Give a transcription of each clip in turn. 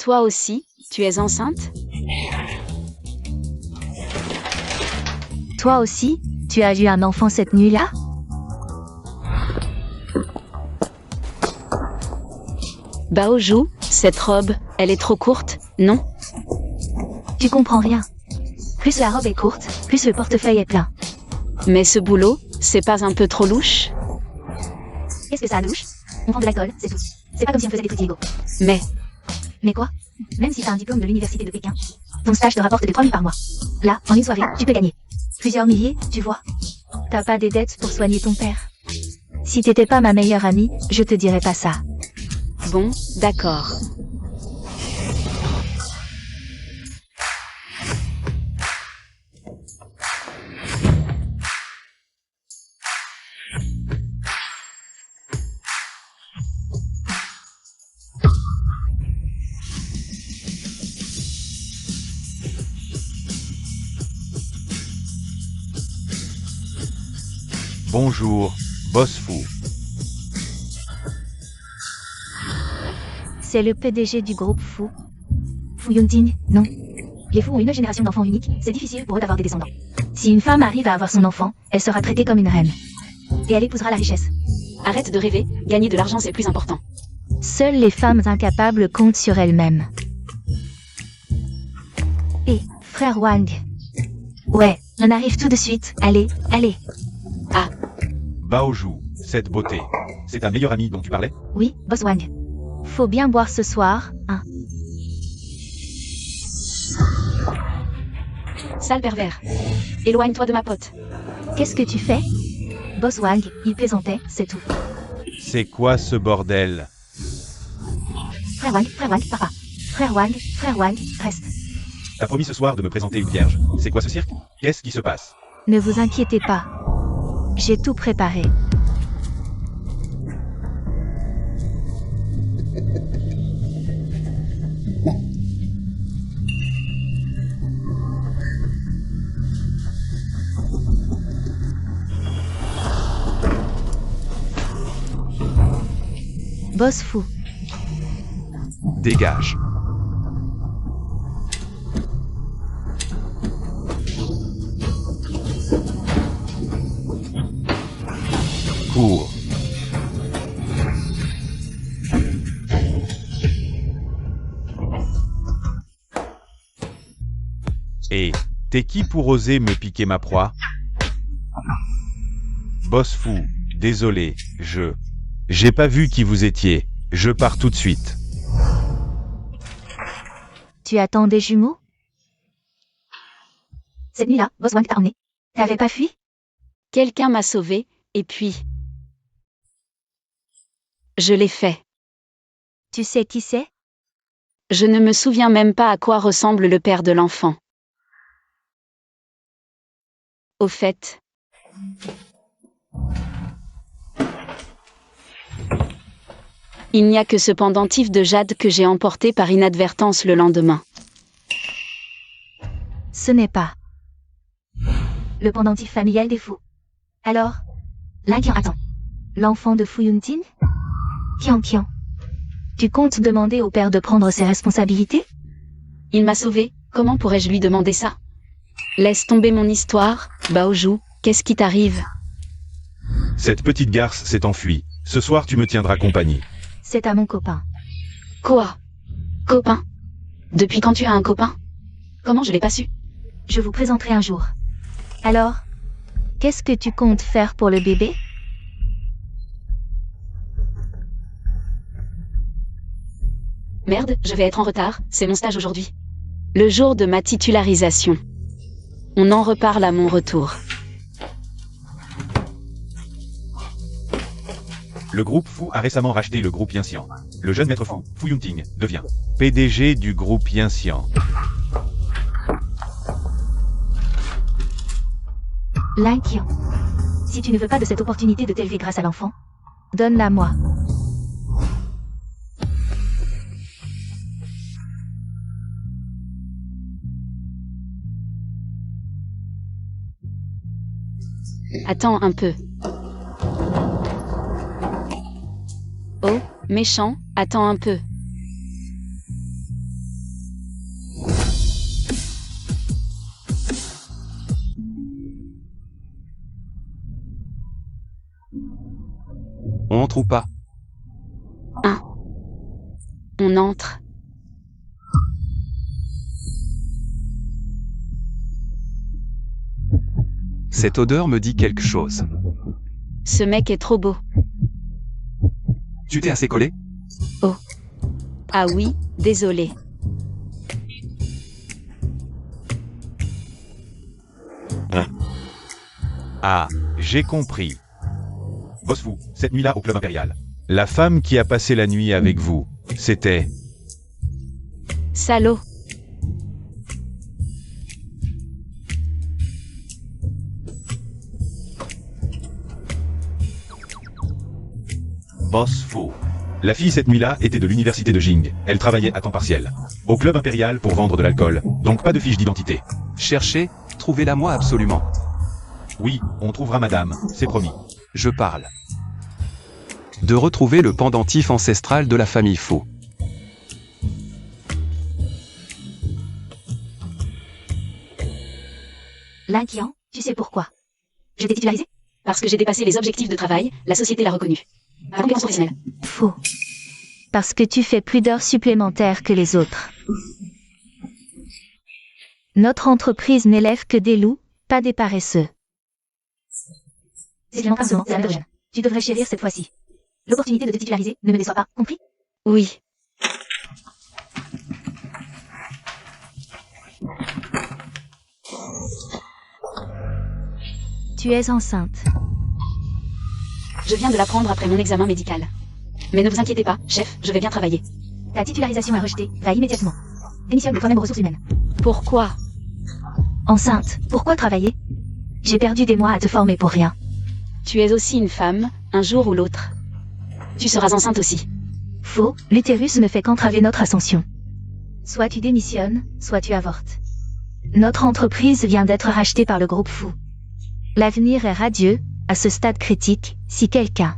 Toi aussi, tu es enceinte? Toi aussi, tu as eu un enfant cette nuit-là? Baoju, cette robe, elle est trop courte, non? Tu comprends rien. Plus la robe est courte, plus le portefeuille est plein. Mais ce boulot, c'est pas un peu trop louche? Qu'est-ce que ça louche? On vend de l'alcool, c'est tout. C'est pas comme si on faisait des trucs illégaux. Mais quoi? Même si t'as un diplôme de l'université de Pékin, ton stage te rapporte des 3 000 par mois. Là, en une soirée, tu peux gagner plusieurs milliers, tu vois. T'as pas des dettes pour soigner ton père. Si t'étais pas ma meilleure amie, je te dirais pas ça. Bon, d'accord. Bonjour, boss fou. C'est le PDG du groupe Fou. Fu Yunting, non. Les fous ont une génération d'enfants uniques, c'est difficile pour eux d'avoir des descendants. Si une femme arrive à avoir son enfant, elle sera traitée comme une reine. Et elle épousera la richesse. Arrête de rêver, gagner de l'argent c'est plus important. Seules les femmes incapables comptent sur elles-mêmes. Hé, frère Wang. Ouais, on arrive tout de suite, allez. Baoju, cette beauté. C'est ta meilleure amie dont tu parlais? Oui, boss Wang. Faut bien boire ce soir, hein. Sale pervers. Éloigne-toi de ma pote. Qu'est-ce que tu fais? Boss Wang, il plaisantait, c'est tout. C'est quoi ce bordel? Frère Wang, papa. Frère Wang, reste. T'as promis ce soir de me présenter une vierge. C'est quoi ce cirque? Qu'est-ce qui se passe? Ne vous inquiétez pas. J'ai tout préparé. Boss fou. Dégage. Cours. Et t'es qui pour oser me piquer ma proie? Boss fou, désolé, j'ai pas vu qui vous étiez. Je pars tout de suite. Tu attends des jumeaux? Cette nuit-là, boss Wang t'a emmené. T'avais pas fui? Quelqu'un m'a sauvé, et puis... Je l'ai fait. Tu sais qui c'est? Je ne me souviens même pas à quoi ressemble le père de l'enfant. Au fait... Il n'y a que ce pendentif de jade que j'ai emporté par inadvertance le lendemain. Ce n'est pas le pendentif familial des fous. Alors, l'Inquian attend. L'enfant de Fu Yunting? Kian. Tu comptes demander au père de prendre ses responsabilités? Il m'a sauvé, comment pourrais-je lui demander ça? Laisse tomber mon histoire, Baoju, qu'est-ce qui t'arrive? Cette petite garce s'est enfuie. Ce soir tu me tiendras compagnie. C'est à mon copain. Quoi? Copain? Depuis quand tu as un copain? Comment je l'ai pas su? Je vous présenterai un jour. Alors, qu'est-ce que tu comptes faire pour le bébé? Merde, je vais être en retard, c'est mon stage aujourd'hui. Le jour de ma titularisation. On en reparle à mon retour. Le groupe Fou a récemment racheté le groupe Yinxian. Le jeune maître fou, Fu Yunting, devient PDG du groupe Yinxian. L'Inquian. Si tu ne veux pas de cette opportunité de t'élever grâce à l'enfant, donne-la moi. Attends un peu. Oh, méchant, attends un peu. entre ou pas? On entre. Cette odeur me dit quelque chose. Ce mec est trop beau. Tu t'es assez collé? Ah oui, désolé. Ah, j'ai compris. Boss fou, cette nuit-là au club impérial. La femme qui a passé la nuit avec vous, c'était... Salaud. Boss fou. La fille cette nuit-là était de l'université de Jing. Elle travaillait à temps partiel. Au club impérial pour vendre de l'alcool. Donc pas de fiche d'identité. Cherchez, trouvez-la moi absolument. Oui, on trouvera madame, c'est promis. Je parle. De retrouver le pendentif ancestral de la famille Faux. L'inquiant, tu sais pourquoi? Je t'ai titularisé? Parce que j'ai dépassé les objectifs de travail, la société l'a reconnu. Ma compétence professionnelle. Faux. Parce que tu fais plus d'heures supplémentaires que les autres. Notre entreprise n'élève que des loups, pas des paresseux. C'est une empreinte, c'est androgène. Tu devrais chérir cette fois-ci. L'opportunité de te titulariser ne me déçoit pas, compris? Oui. Tu es enceinte. Je viens de l'apprendre après mon examen médical. Mais ne vous inquiétez pas, chef, je vais bien travailler. Ta titularisation est rejetée, va immédiatement. Démissionne de toi-même aux ressources humaines. Pourquoi? Enceinte, pourquoi travailler? J'ai perdu des mois à te former pour rien. Tu es aussi une femme, un jour ou l'autre. Tu seras enceinte aussi. Faux, l'utérus ne fait qu'entraver notre ascension. Soit tu démissionnes, soit tu avortes. Notre entreprise vient d'être rachetée par le groupe Fou. L'avenir est radieux, à ce stade critique, si quelqu'un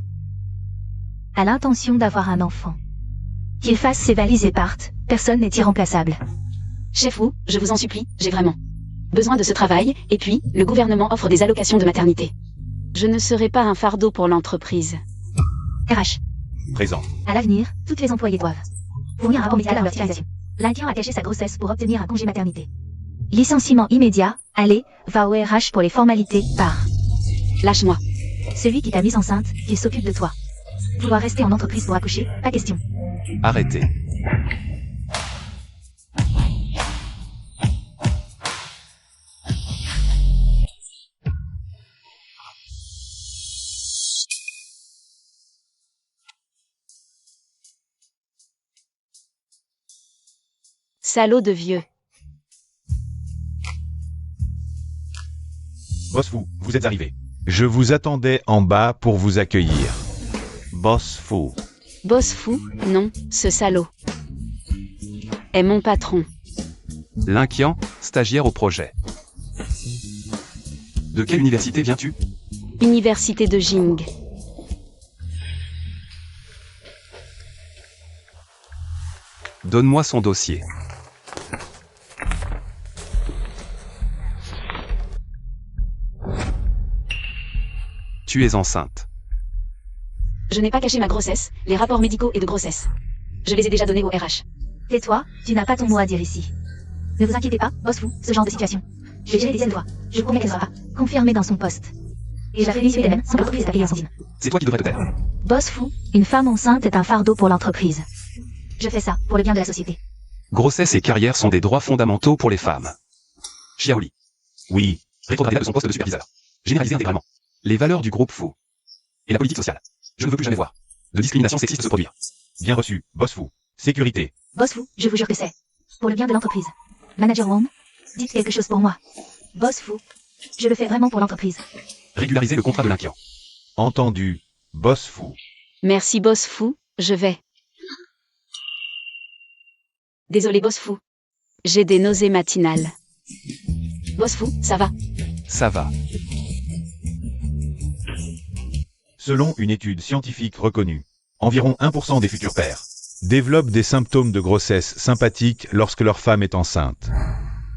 a l'intention d'avoir un enfant. Qu'il fasse ses valises et parte, personne n'est irremplaçable. Chef Wu, je vous en supplie, j'ai vraiment besoin de ce travail, et puis, le gouvernement offre des allocations de maternité. Je ne serai pas un fardeau pour l'entreprise. RH. Présent. À l'avenir, toutes les employés doivent fournir un rapport médical à leur titularisation. L'inquiant a caché sa grossesse pour obtenir un congé maternité. Licenciement immédiat, allez, va au RH pour les formalités, pars. Lâche-moi. Celui qui t'a mise enceinte, qu'il s'occupe de toi. Vouloir rester en entreprise pour accoucher, pas question. Arrêtez. Salaud de vieux. Boss fou, vous êtes arrivé. Je vous attendais en bas pour vous accueillir. Boss fou. Boss fou, non, ce salaud. Est mon patron. L'inquiant, stagiaire au projet. De quelle université viens-tu? Université de Jing. Donne-moi son dossier. Tu es enceinte. Je n'ai pas caché ma grossesse, les rapports médicaux et de grossesse. Je les ai déjà donnés au RH. Tais-toi, tu n'as pas ton mot à dire ici. Ne vous inquiétez pas, boss fou, ce genre de situation. Je vais gérer des fois. Je promets qu'elle sera confirmée dans son poste. Et la félicité d'elle-même, sans l'entreprise t'a payé un centime. C'est toi qui devrais te taire. Boss fou, une femme enceinte est un fardeau pour l'entreprise. Je fais ça, pour le bien de la société. Grossesse et carrière sont des droits fondamentaux pour les femmes. Xiaoli. Oui. Rétrogradé de son poste de superviseur. Généralisé intégralement. Les valeurs du groupe Fou. Et la politique sociale. Je ne veux plus jamais voir de discrimination sexiste se produire. Bien reçu, boss fou. Sécurité. Boss fou, je vous jure que c'est pour le bien de l'entreprise. Manager Wong, dites quelque chose pour moi. Boss fou, je le fais vraiment pour l'entreprise. Régulariser le contrat de l'inquiant. Entendu. Boss fou. Merci boss fou, je vais. Désolé boss fou. J'ai des nausées matinales. Boss fou, ça va? Ça va. Selon une étude scientifique reconnue, environ 1% des futurs pères développent des symptômes de grossesse sympathiques lorsque leur femme est enceinte.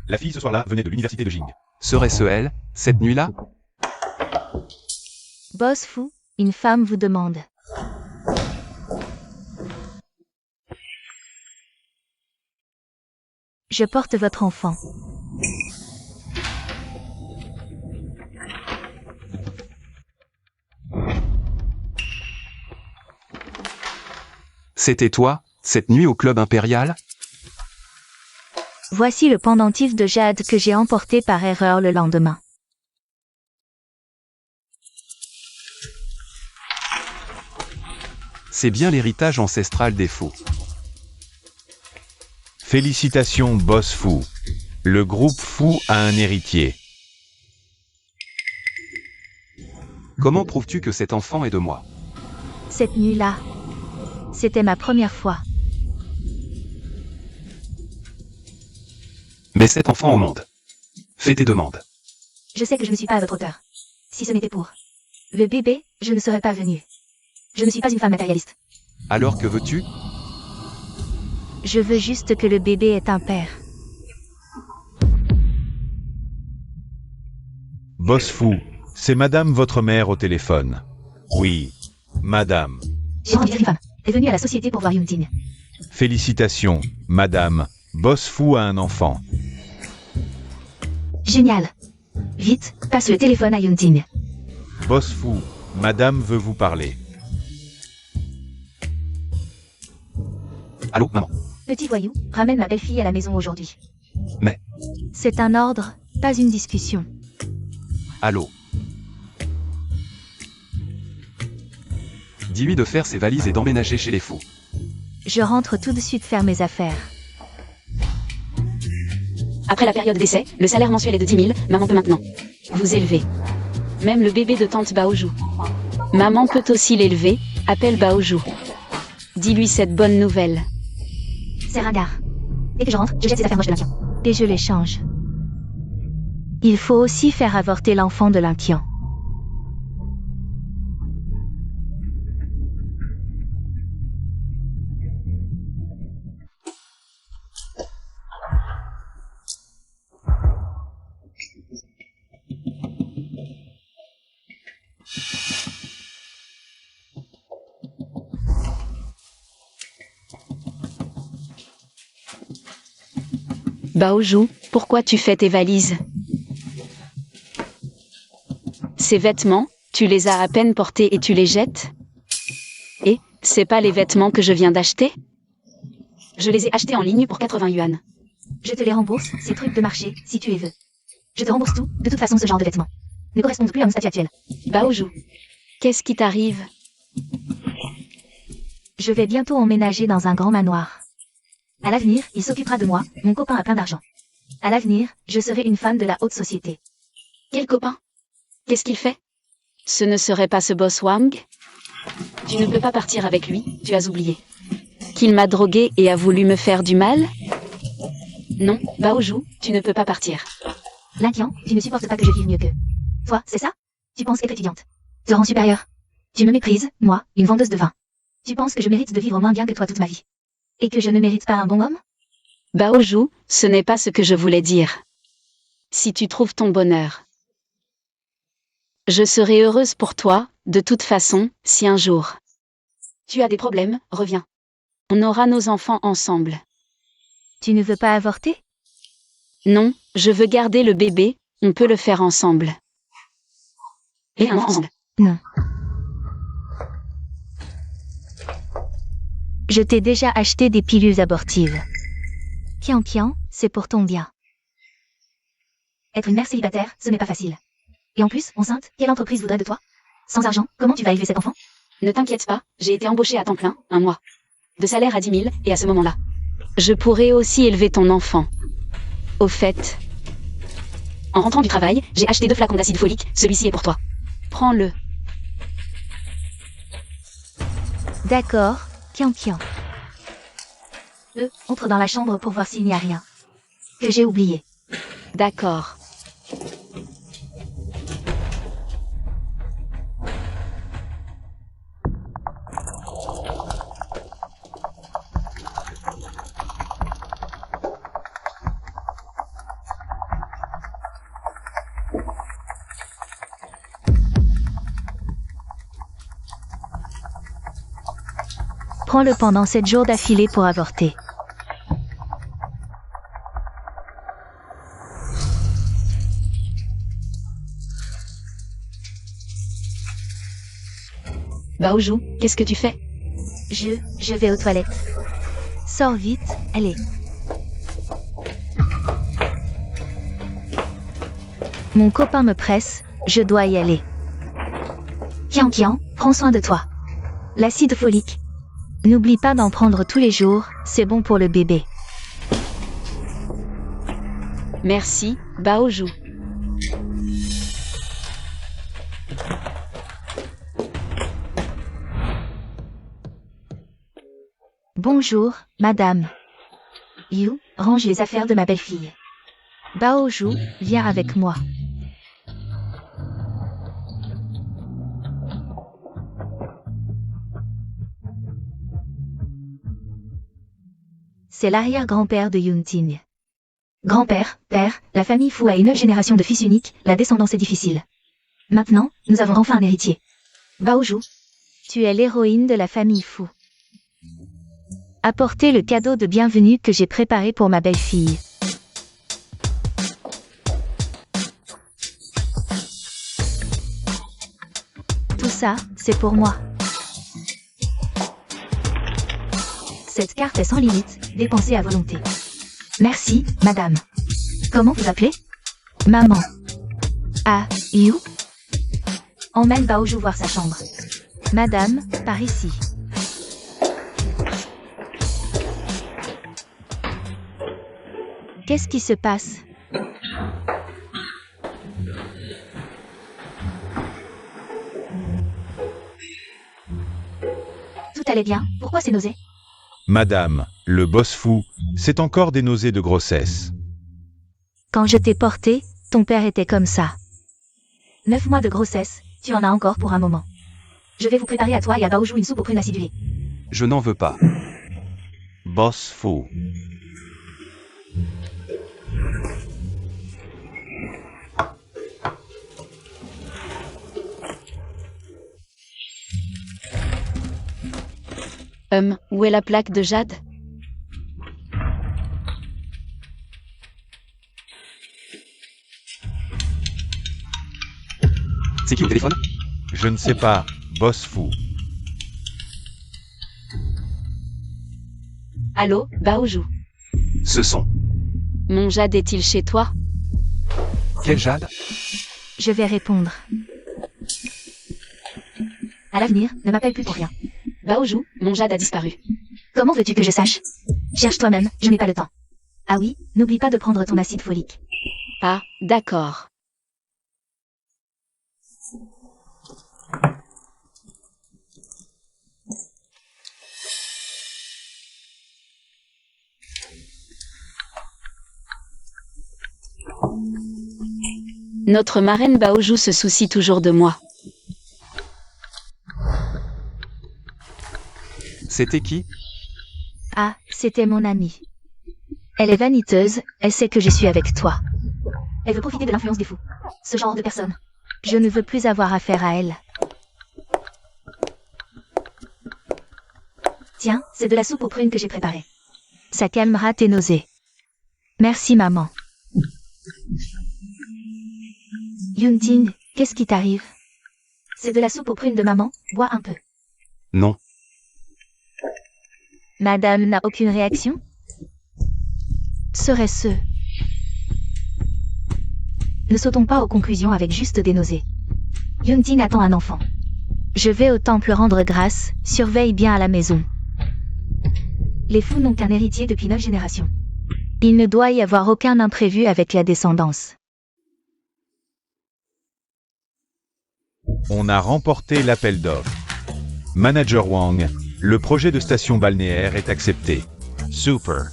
La fille ce soir-là venait de l'université de Jing. Serait-ce elle, cette nuit-là? Boss fou, une femme vous demande. Je porte votre enfant. C'était toi, cette nuit au club impérial? Voici le pendentif de jade que j'ai emporté par erreur le lendemain. C'est bien l'héritage ancestral des faux. Félicitations, boss fou. Le groupe fou a un héritier. Comment prouves-tu que cet enfant est de moi? Cette nuit-là, c'était ma première fois. Mets cet enfant au monde. Fais tes demandes. Je sais que je ne suis pas à votre hauteur. Si ce n'était pour le bébé, je ne serais pas venue. Je ne suis pas une femme matérialiste. Alors que veux-tu? Je veux juste que le bébé ait un père. Boss fou, c'est madame votre mère au téléphone. Oui, madame. J'ai rendu une femme. Est venue à la société pour voir Yuntin. Félicitations, madame. Boss fou a un enfant. Génial. Vite, passe le téléphone à Yuntin. Boss fou, madame veut vous parler. Allô, maman. Petit voyou, ramène ma belle-fille à la maison aujourd'hui. Mais. C'est un ordre, pas une discussion. Allô. Dis-lui de faire ses valises et d'emménager chez les fous. Je rentre tout de suite faire mes affaires. Après la période d'essai, le salaire mensuel est de 10 000, maman peut maintenant vous élever. Même le bébé de tante Baoju. Maman peut aussi l'élever, appelle Baoju. Dis-lui cette bonne nouvelle. C'est ringard. Dès que je rentre, je jette ces affaires moches de l'inquiant. Et je les change. Il faut aussi faire avorter l'enfant de l'inquiant. Baoju, pourquoi tu fais tes valises? Ces vêtements, tu les as à peine portés et tu les jettes? Et, c'est pas les vêtements que je viens d'acheter? Je les ai achetés en ligne pour 80 yuan. Je te les rembourse, ces trucs de marché, si tu les veux. Je te rembourse tout, de toute façon ce genre de vêtements ne correspondent plus à mon statut actuel. Baoju, qu'est-ce qui t'arrive? Je vais bientôt emménager dans un grand manoir. À l'avenir, il s'occupera de moi, mon copain a plein d'argent. À l'avenir, je serai une femme de la haute société. Quel copain? Qu'est-ce qu'il fait? Ce ne serait pas ce boss Wang? Tu ne peux pas partir avec lui, tu as oublié. Qu'il m'a drogué et a voulu me faire du mal? Non, Baoju, tu ne peux pas partir. L'inquiant, tu ne supportes pas que je vive mieux qu'eux. Toi, c'est ça? Tu penses être étudiante. Te rends supérieure. Tu me méprises, moi, une vendeuse de vin. Tu penses que je mérite de vivre moins bien que toi toute ma vie. Et que je ne mérite pas un bon homme? Baoju, ce n'est pas ce que je voulais dire. Si tu trouves ton bonheur. Je serai heureuse pour toi, de toute façon, si un jour tu as des problèmes, reviens. On aura nos enfants ensemble. Tu ne veux pas avorter? Non, je veux garder le bébé, on peut le faire ensemble. Et ensemble. Non. Je t'ai déjà acheté des pilules abortives. Kian, c'est pour ton bien. Être une mère célibataire, ce n'est pas facile. Et en plus, enceinte, quelle entreprise voudrait de toi? Sans argent, comment tu vas élever cet enfant? Ne t'inquiète pas, j'ai été embauchée à temps plein, un mois. De salaire à 10 000, et à ce moment-là, je pourrais aussi élever ton enfant. Au fait, en rentrant du travail, j'ai acheté 2 flacons d'acide folique, celui-ci est pour toi. Prends-le. D'accord, Kian. Entre dans la chambre pour voir s'il n'y a rien. Que j'ai oublié. D'accord. Prends-le pendant 7 jours d'affilée pour avorter. Baozhou, qu'est-ce que tu fais? Je vais aux toilettes. Sors vite, allez. Mon copain me presse, je dois y aller. Kian, prends soin de toi. L'acide folique. N'oublie pas d'en prendre tous les jours, c'est bon pour le bébé. Merci, Baozhou. Bonjour, madame. You, range les affaires de ma belle-fille. Baozhou, viens avec moi. C'est l'arrière-grand-père de Yunting. Grand-père, père, la famille Fu a une génération de fils uniques, la descendance est difficile. Maintenant, nous avons enfin un héritier. Baozhou. Tu es l'héroïne de la famille Fu. Apportez le cadeau de bienvenue que j'ai préparé pour ma belle-fille. Tout ça, c'est pour moi. Cette carte est sans limite, dépensée à volonté. Merci, madame. Comment vous appelez? Maman. Ah, You? Emmène Baozhou voir sa chambre. Madame, par ici. Qu'est-ce qui se passe? Tout allait bien, pourquoi ces nausées? Madame, le boss fou, c'est encore des nausées de grossesse. Quand je t'ai porté, ton père était comme ça. 9 mois de grossesse, tu en as encore pour un moment. Je vais vous préparer à toi et à Baozhou une soupe aux prunes acidulées. Je n'en veux pas. Boss fou. Où est la plaque de jade? C'est qui au téléphone? Je ne sais pas, boss fou. Allô, Baozhou. Ce son. Mon jade est-il chez toi? Quel jade? Je vais répondre. À l'avenir, ne m'appelle plus pour rien. Baozhou, mon jade a disparu. Comment veux-tu que je sache? Cherche toi-même, je n'ai pas le temps. Ah oui, n'oublie pas de prendre ton acide folique. Ah, d'accord. Notre marraine Baozhou se soucie toujours de moi. C'était qui? Ah, c'était mon amie. Elle est vaniteuse, elle sait que je suis avec toi. Elle veut profiter de l'influence des fous. Ce genre de personne. Je ne veux plus avoir affaire à elle. Tiens, c'est de la soupe aux prunes que j'ai préparée. Ça calmera tes nausées. Merci maman. Yunting, qu'est-ce qui t'arrive? C'est de la soupe aux prunes de maman, bois un peu. Non. Madame n'a aucune réaction? Serait-ce... Ne sautons pas aux conclusions avec juste des nausées. Yunting attend un enfant. Je vais au temple rendre grâce, surveille bien à la maison. Les fous n'ont qu'un héritier depuis 9 générations. Il ne doit y avoir aucun imprévu avec la descendance. On a remporté l'appel d'offres. Manager Wang, le projet de station balnéaire est accepté. Super.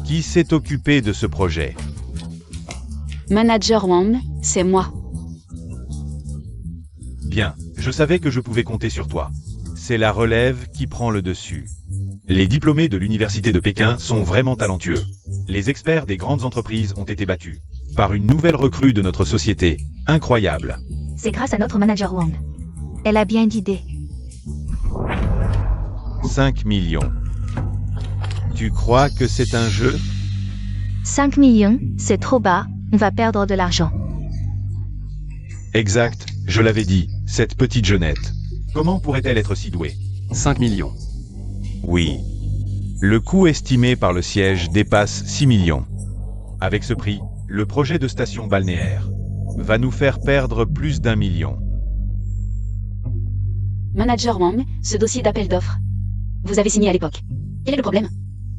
Qui s'est occupé de ce projet? Manager Wang, c'est moi. Bien, je savais que je pouvais compter sur toi. C'est la relève qui prend le dessus. Les diplômés de l'université de Pékin sont vraiment talentueux. Les experts des grandes entreprises ont été battus par une nouvelle recrue de notre société. Incroyable. C'est grâce à notre manager Wang. Elle a bien d'idées. 5 millions. Tu crois que c'est un jeu? 5 millions, c'est trop bas, on va perdre de l'argent. Exact, je l'avais dit, cette petite jeunette. Comment pourrait-elle être si douée? 5 millions. Oui. Le coût estimé par le siège dépasse 6 millions. Avec ce prix, le projet de station balnéaire va nous faire perdre plus d'1 million. Manager Wang, ce dossier d'appel d'offres. Vous avez signé à l'époque. Quel est le problème?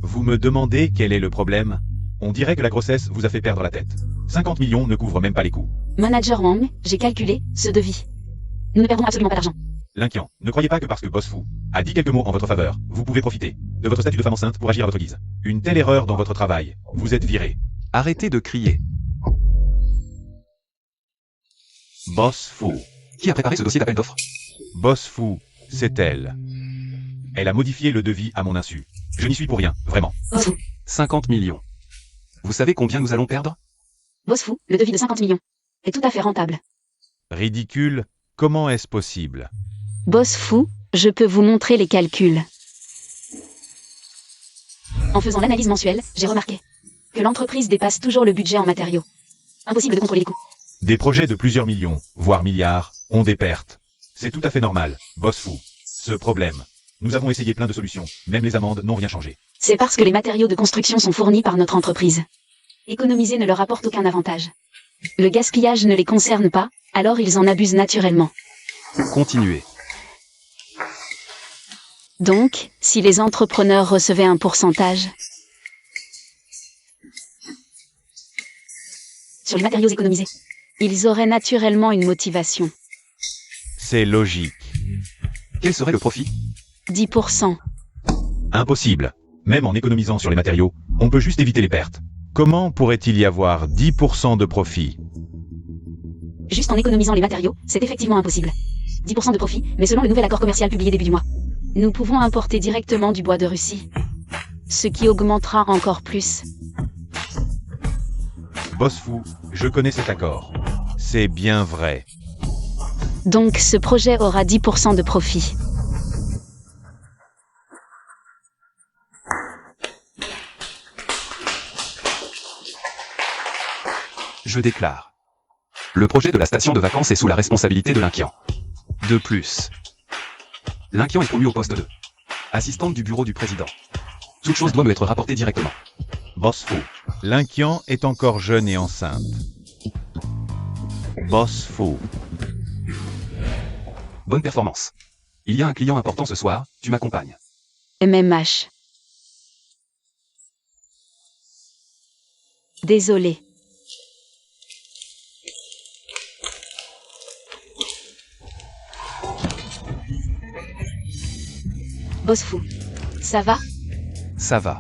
Vous me demandez quel est le problème? On dirait que la grossesse vous a fait perdre la tête. 50 millions ne couvrent même pas les coûts. Manager Wang, j'ai calculé ce devis. Nous ne perdons absolument pas d'argent. L'inquiant, ne croyez pas que parce que Boss Fu a dit quelques mots en votre faveur, vous pouvez profiter de votre statut de femme enceinte pour agir à votre guise. Une telle erreur dans votre travail, vous êtes viré. Arrêtez de crier. Boss Fu. Qui a préparé ce dossier d'appel d'offres? Boss Fu, c'est elle. Elle a modifié le devis à mon insu. Je n'y suis pour rien, vraiment. Boss Fu. 50 millions. Vous savez combien nous allons perdre? Boss Fu, le devis de 50 millions. Est tout à fait rentable. Ridicule, comment est-ce possible? Boss Fu, je peux vous montrer les calculs. En faisant l'analyse mensuelle, j'ai remarqué que l'entreprise dépasse toujours le budget en matériaux. Impossible de contrôler les coûts. Des projets de plusieurs millions, voire milliards, ont des pertes. C'est tout à fait normal, Boss Fu. Ce problème. Nous avons essayé plein de solutions, même les amendes n'ont rien changé. C'est parce que les matériaux de construction sont fournis par notre entreprise. Économiser ne leur apporte aucun avantage. Le gaspillage ne les concerne pas, alors ils en abusent naturellement. Continuez. Donc, si les entrepreneurs recevaient un pourcentage sur les matériaux économisés, ils auraient naturellement une motivation. C'est logique. Quel serait le profit? 10%. Impossible. Même en économisant sur les matériaux, on peut juste éviter les pertes. Comment pourrait-il y avoir 10% de profit? Juste en économisant les matériaux, c'est effectivement impossible. 10% de profit, mais selon le nouvel accord commercial publié début du mois. Nous pouvons importer directement du bois de Russie. Ce qui augmentera encore plus. Boss Fu, je connais cet accord. C'est bien vrai. Donc ce projet aura 10% de profit. Je déclare. Le projet de la station de vacances est sous la responsabilité de l'inquiant. De plus, l'inquiant est promu au poste 2. Assistante du bureau du président. Toute chose doit me être rapportée directement. Boss Fu, l'inquiant est encore jeune et enceinte. Boss Fu. Bonne performance. Il y a un client important ce soir, tu m'accompagnes. MMH. Désolé. Boss Fu. Ça va? Ça va.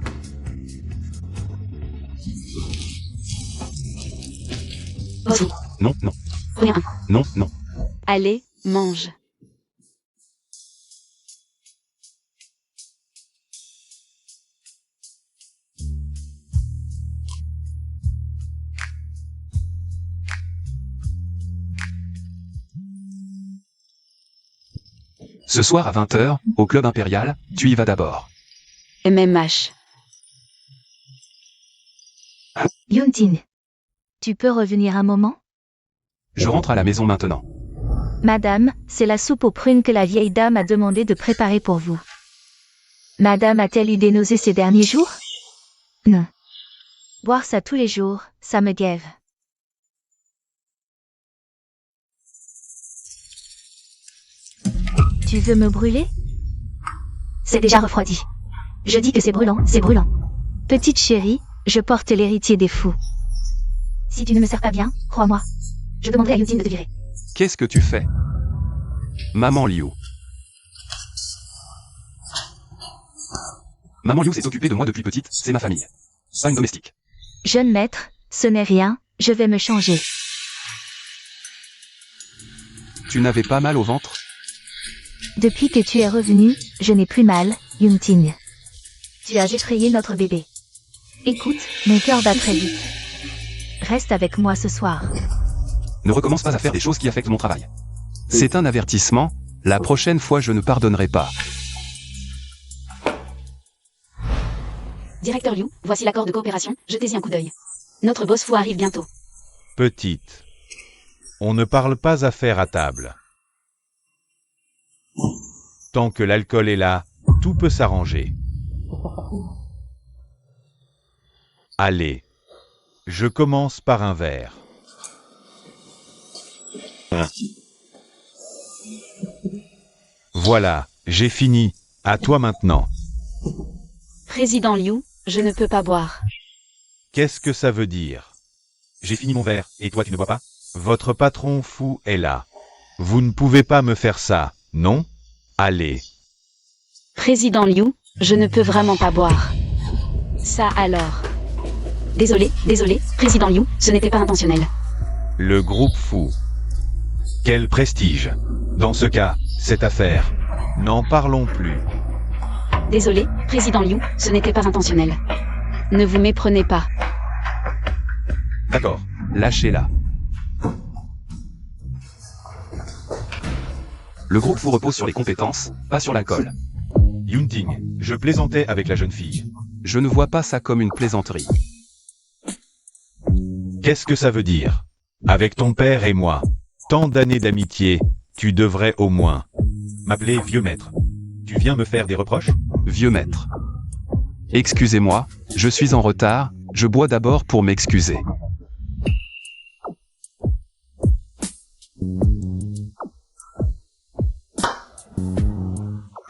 Boss Fu. Non, non. Rien. Non, non. Allez, mange. Ce soir à 20h, au club impérial, tu y vas d'abord. MMH. Yuntin. Tu peux revenir un moment? Je rentre à la maison maintenant. Madame, c'est la soupe aux prunes que la vieille dame a demandé de préparer pour vous. Madame a-t-elle eu des nausées ces derniers jours? Non. Boire ça tous les jours, ça me gave. Tu veux me brûler? C'est déjà refroidi. Je dis que c'est brûlant, c'est brûlant. Petite chérie, je porte l'héritier des fous. Si tu ne me sers pas bien, crois-moi. Je demanderai à Yuntin de te virer. Qu'est-ce que tu fais? Maman Liu. Maman Liu s'est occupée de moi depuis petite, c'est ma famille. Pas une domestique. Jeune maître, ce n'est rien, je vais me changer. Tu n'avais pas mal au ventre? Depuis que tu es revenu, je n'ai plus mal, Yuntin. Tu as effrayé notre bébé. Écoute, mon cœur bat très vite. Reste avec moi ce soir. Ne recommence pas à faire des choses qui affectent mon travail. C'est un avertissement, la prochaine fois je ne pardonnerai pas. Directeur Liu, voici l'accord de coopération, jetez-y un coup d'œil. Notre boss Fu arrive bientôt. Petite. On ne parle pas affaires à table. Tant que l'alcool est là, tout peut s'arranger. Allez. Je commence par un verre. Voilà, j'ai fini. À toi maintenant. Président Liu, je ne peux pas boire. Qu'est-ce que ça veut dire? J'ai fini mon verre, et toi tu ne bois pas? Votre patron fou est là. Vous ne pouvez pas me faire ça, non? Allez. Président Liu, je ne peux vraiment pas boire. Ça alors. Désolé, Président Liu, ce n'était pas intentionnel. Le groupe fou. Quel prestige. Dans ce cas, cette affaire. N'en parlons plus. Désolé, Président Liu, ce n'était pas intentionnel. Ne vous méprenez pas. D'accord. Lâchez-la. Le groupe fou repose sur les compétences, pas sur l'alcool. Yunting, je plaisantais avec la jeune fille. Je ne vois pas ça comme une plaisanterie. Qu'est-ce que ça veut dire? Avec ton père et moi, tant d'années d'amitié, tu devrais au moins m'appeler vieux maître. Tu viens me faire des reproches? Vieux maître. Excusez-moi, je suis en retard, je bois d'abord pour m'excuser.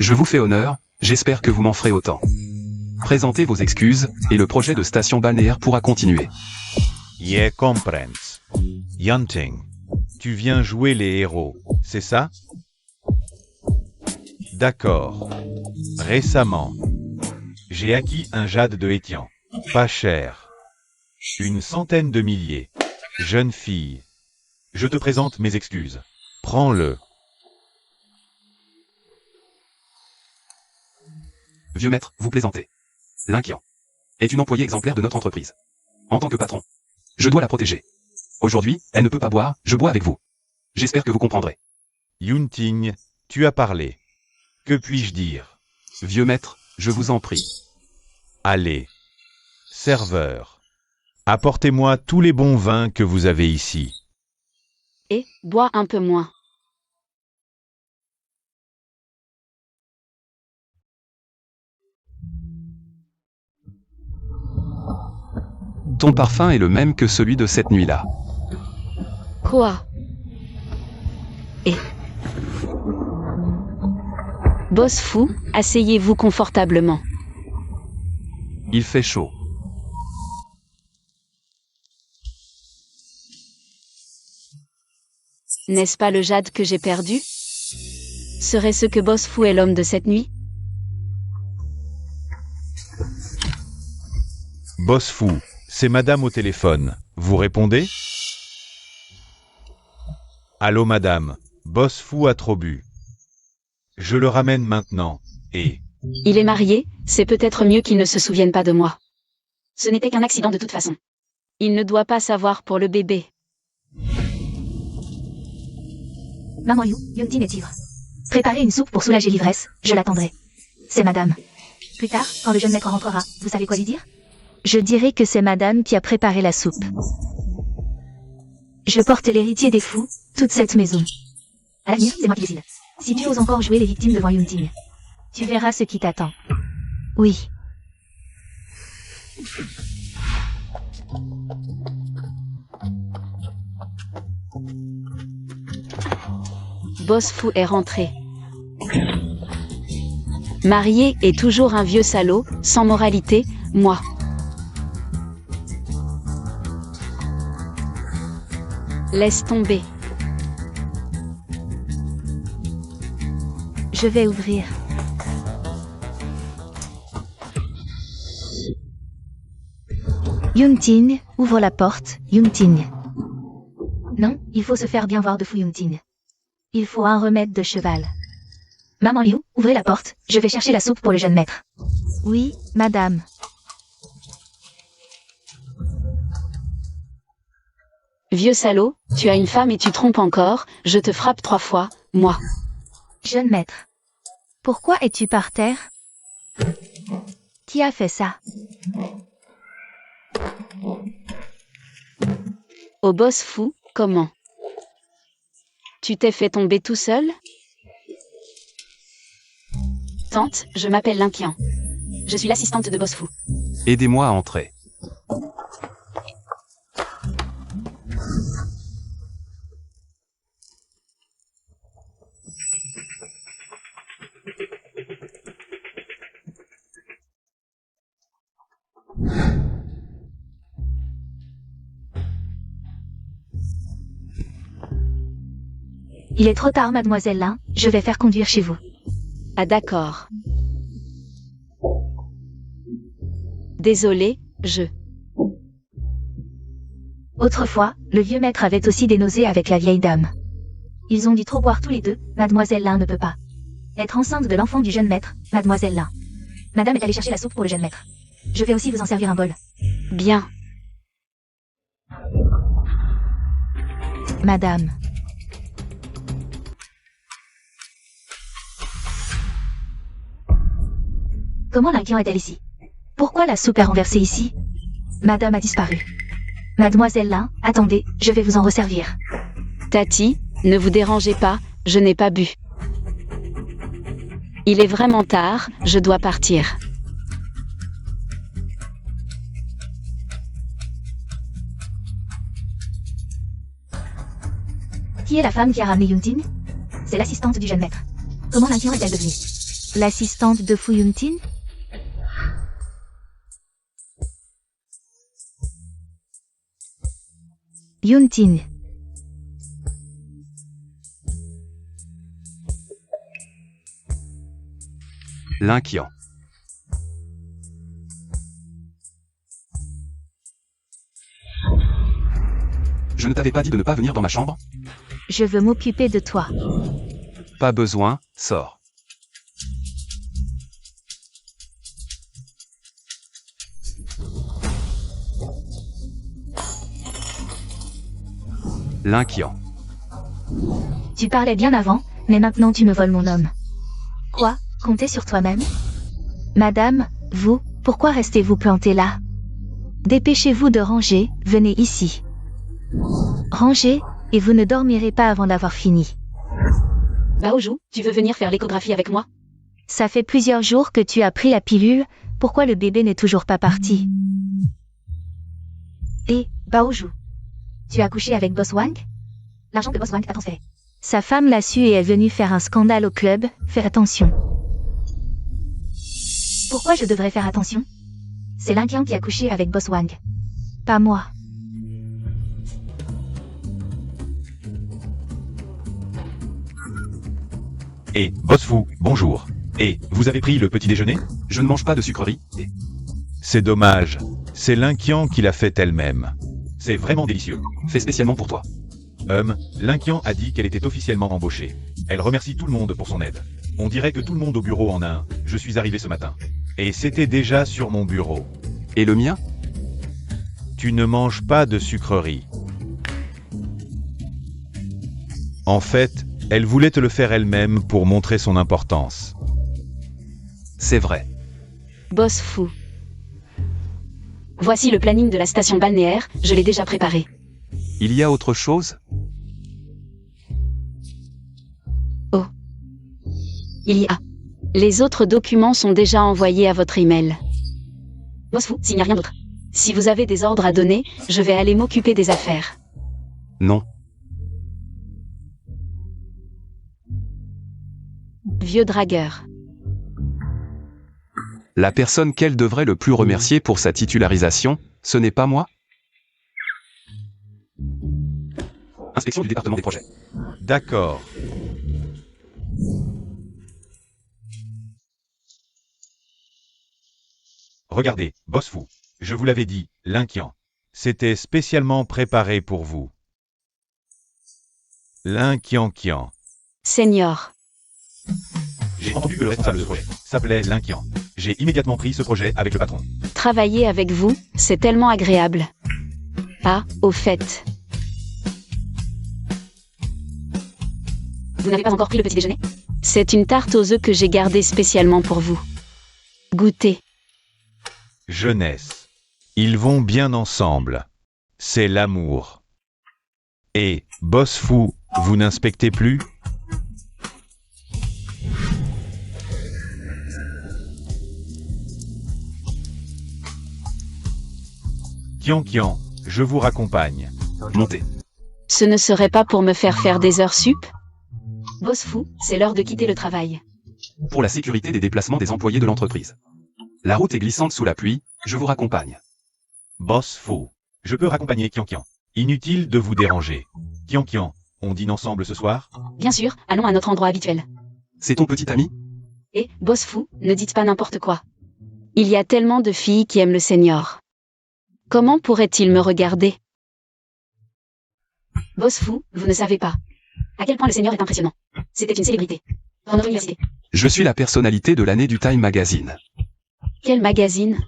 Je vous fais honneur, j'espère que vous m'en ferez autant. Présentez vos excuses, et le projet de station balnéaire pourra continuer. Yeah, comprends. Yunting, tu viens jouer les héros, c'est ça? D'accord. Récemment, j'ai acquis un jade de Étian. Pas cher. Une centaine de milliers. Jeune fille. Je te présente mes excuses. Prends-le. Vieux maître, vous plaisantez. L'Inquian est une employée exemplaire de notre entreprise. En tant que patron, je dois la protéger. Aujourd'hui, elle ne peut pas boire, je bois avec vous. J'espère que vous comprendrez. Yunting, tu as parlé. Que puis-je dire? Vieux maître, je vous en prie. Allez. Serveur. Apportez-moi tous les bons vins que vous avez ici. Et, bois un peu moins. Ton parfum est le même que celui de cette nuit-là. Quoi? Et. Boss fou, asseyez-vous confortablement. Il fait chaud. N'est-ce pas le jade que j'ai perdu? Serait-ce que Boss fou est l'homme de cette nuit? Boss fou, c'est madame au téléphone. Vous répondez? Allô madame, Boss fou a trop bu. Je le ramène maintenant, et... Il est marié, c'est peut-être mieux qu'il ne se souvienne pas de moi. Ce n'était qu'un accident de toute façon. Il ne doit pas savoir pour le bébé. Maman Liu, Yunting est ivre. Préparez une soupe pour soulager l'ivresse, je l'attendrai. C'est madame. Plus tard, quand le jeune maître rentrera, vous savez quoi lui dire? Je dirai que c'est madame qui a préparé la soupe. Je porte l'héritier des fous, toute cette maison. À l'avenir, c'est moi qui décide. Si tu oses encore jouer les victimes devant Yunting, Tu verras ce qui t'attend. Oui. Boss fou est rentré. Marié et toujours un vieux salaud, sans moralité, moi. Laisse tomber. Je vais ouvrir. Yunting, ouvre la porte, Yunting. Non, il faut se faire bien voir de fou Yunting. Il faut un remède de cheval. Maman Liu, ouvrez la porte, je vais chercher la soupe pour le jeune maître. Oui, madame. Vieux salaud, tu as une femme et tu trompes encore, je te frappe 3 fois, moi. Jeune maître. Pourquoi es-tu par terre? Qui a fait ça? Au boss fou, comment? Tu t'es fait tomber tout seul? assistante, je m'appelle Linquian. Je suis l'assistante de Boss Fou. Aidez-moi à entrer. Il est trop tard, mademoiselle Lin, je vais faire conduire chez vous. Ah d'accord. Désolé, Autrefois, le vieux maître avait aussi des nausées avec la vieille dame. Ils ont dû trop boire tous les deux, mademoiselle Lin ne peut pas être enceinte de l'enfant du jeune maître, mademoiselle Lin. Madame est allée chercher la soupe pour le jeune maître. Je vais aussi vous en servir un bol. Bien. Madame. Comment Linquian est-elle ici? Pourquoi la soupe est renversée ici? Madame a disparu. Mademoiselle Lin, attendez, je vais vous en resservir. Tati, ne vous dérangez pas, je n'ai pas bu. Il est vraiment tard, je dois partir. Qui est la femme qui a ramené Yuntin? C'est l'assistante du jeune maître. Comment Linquian est-elle devenue? L'assistante de Fu Yuntin? Yuntin. Linquian. Je ne t'avais pas dit de ne pas venir dans ma chambre? Je veux m'occuper de toi. Pas besoin, sors. Linquian. Tu parlais bien avant, mais maintenant tu me voles mon homme. Quoi? Comptez sur toi-même? Madame, vous, pourquoi restez-vous planté là? Dépêchez-vous de ranger, venez ici. Rangez, et vous ne dormirez pas avant d'avoir fini. Baoju, tu veux venir faire l'échographie avec moi? Ça fait plusieurs jours que tu as pris la pilule, pourquoi le bébé n'est toujours pas parti? Et, Baoju, tu as couché avec Boss Wang? L'argent que Boss Wang a transféré. Sa femme l'a su et est venue faire un scandale au club, fais attention. Pourquoi je devrais faire attention? C'est Linquian qui a couché avec Boss Wang. Pas moi. Et, Boss Fou, bonjour. Et, vous avez pris le petit déjeuner? Je ne mange pas de sucreries. Et C'est dommage. C'est Linquian qui l'a fait elle-même. C'est vraiment délicieux. fait spécialement pour toi. Linquian a dit qu'elle était officiellement embauchée. Elle remercie tout le monde pour son aide. On dirait que tout le monde au bureau en a un. Je suis arrivé ce matin. Et c'était déjà sur mon bureau. Et le mien? Tu ne manges pas de sucreries. En fait, elle voulait te le faire elle-même pour montrer son importance. C'est vrai. Boss Fou. Voici le planning de la station balnéaire, je l'ai déjà préparé. Il y a autre chose? Il y a. Les autres documents sont déjà envoyés à votre email. Boss Fou, s'il n'y a rien d'autre. Si vous avez des ordres à donner, je vais aller m'occuper des affaires. Non. Vieux dragueur. La personne qu'elle devrait le plus remercier pour sa titularisation, ce n'est pas moi? Inspection du département des projets. D'accord. Regardez, Boss Fou. Je vous l'avais dit, Linquian. C'était spécialement préparé pour vous. Linquian. Senior. J'ai entendu que le responsable de projet s'appelait Linquian. J'ai immédiatement pris ce projet avec le patron. Travailler avec vous, c'est tellement agréable. Ah, au fait. Vous n'avez pas encore pris le petit déjeuner? C'est une tarte aux œufs que j'ai gardée spécialement pour vous. Goûtez. Jeunesse. Ils vont bien ensemble. C'est l'amour. Et, Boss Fou, vous n'inspectez plus? Kian, je vous raccompagne. Montez. Ce ne serait pas pour me faire des heures sup? Boss fou, c'est l'heure de quitter le travail. Pour la sécurité des déplacements des employés de l'entreprise. La route est glissante sous la pluie, je vous raccompagne. Boss faux. Je peux raccompagner Kian. Inutile de vous déranger. Kian, on dîne ensemble ce soir? Bien sûr, allons à notre endroit habituel. C'est ton petit ami? Et, boss fou, ne dites pas n'importe quoi. Il y a tellement de filles qui aiment le senior. Comment pourrait-il me regarder? Boss fou, vous ne savez pas. À quel point le senior est impressionnant. C'était une célébrité. Dans notre université. Je suis la personnalité de l'année du Time Magazine. Quel magazine?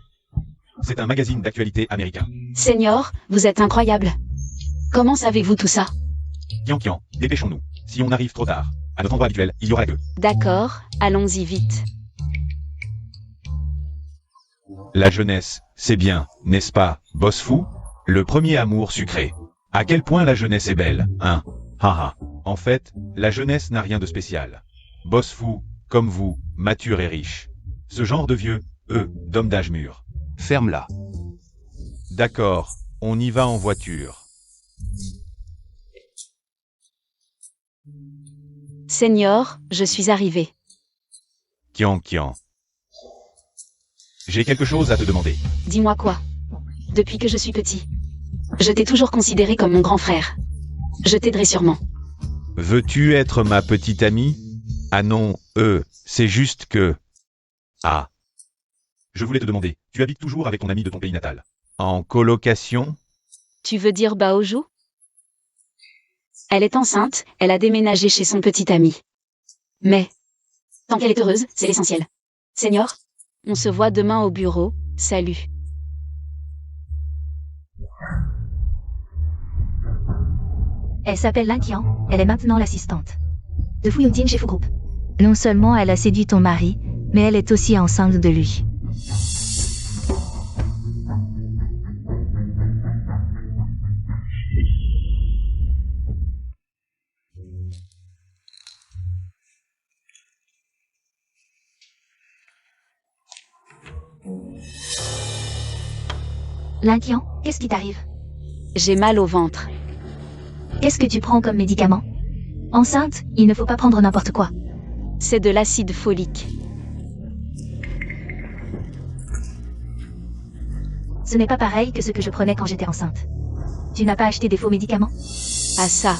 C'est un magazine d'actualité américain. Senior, vous êtes incroyable. Comment savez-vous tout ça? Kian, dépêchons-nous. Si on arrive trop tard, à notre endroit habituel, il y aura la queue. D'accord, allons-y vite. La jeunesse, c'est bien, n'est-ce pas, boss fou? Le premier amour sucré. À quel point la jeunesse est belle, hein? Haha. En fait, la jeunesse n'a rien de spécial. Boss fou, comme vous, mature et riche. Ce genre de vieux, d'homme d'âge mûr. Ferme-la. D'accord, on y va en voiture. Senior, je suis arrivé. Kian. J'ai quelque chose à te demander. Dis-moi quoi? Depuis que je suis petit, je t'ai toujours considéré comme mon grand frère. Je t'aiderai sûrement. Veux-tu être ma petite amie? Ah non, c'est juste que... Ah. Je voulais te demander, tu habites toujours avec ton ami de ton pays natal? En colocation? Tu veux dire Baoju? Elle est enceinte, elle a déménagé chez son petit ami. Mais, tant qu'elle est heureuse, c'est l'essentiel. Senior, on se voit demain au bureau, salut. Elle s'appelle Linkian, elle est maintenant l'assistante de Fu Yunjin chez Fu Group. Non seulement elle a séduit ton mari, mais elle est aussi enceinte de lui. Linkian, qu'est-ce qui t'arrive? J'ai mal au ventre. Qu'est-ce que tu prends comme médicament? Enceinte, il ne faut pas prendre n'importe quoi. C'est de l'acide folique. Ce n'est pas pareil que ce que je prenais quand j'étais enceinte. Tu n'as pas acheté des faux médicaments? Ah ça.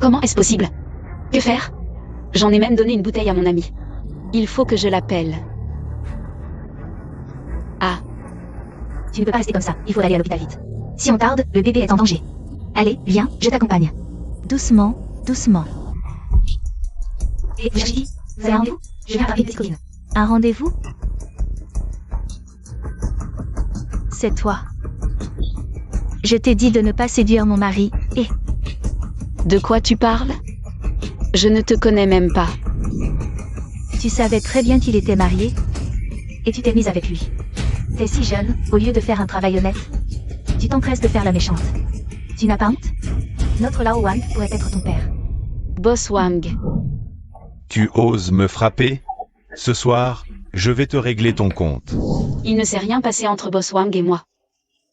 Comment est-ce possible? Que faire? J'en ai même donné une bouteille à mon ami. Il faut que je l'appelle. Ah. Tu ne peux pas rester comme ça, il faut aller à l'hôpital vite. Si on tarde, le bébé est en danger. Allez, viens, je t'accompagne. Doucement. Et vous cherchez qui? Vous avez un rendez-vous? Je viens attraper une petite cousine. Un rendez-vous? C'est toi. Je t'ai dit de ne pas séduire mon mari, et... De quoi tu parles? Je ne te connais même pas. Tu savais très bien qu'il était marié? Et tu t'es mise avec lui. T'es si jeune, au lieu de faire un travail honnête, tu t'empresses de faire la méchante. Tu n'as pas honte? Notre Lao Wang pourrait être ton père. Boss Wang. Tu oses me frapper? Ce soir, je vais te régler ton compte. Il ne s'est rien passé entre Boss Wang et moi.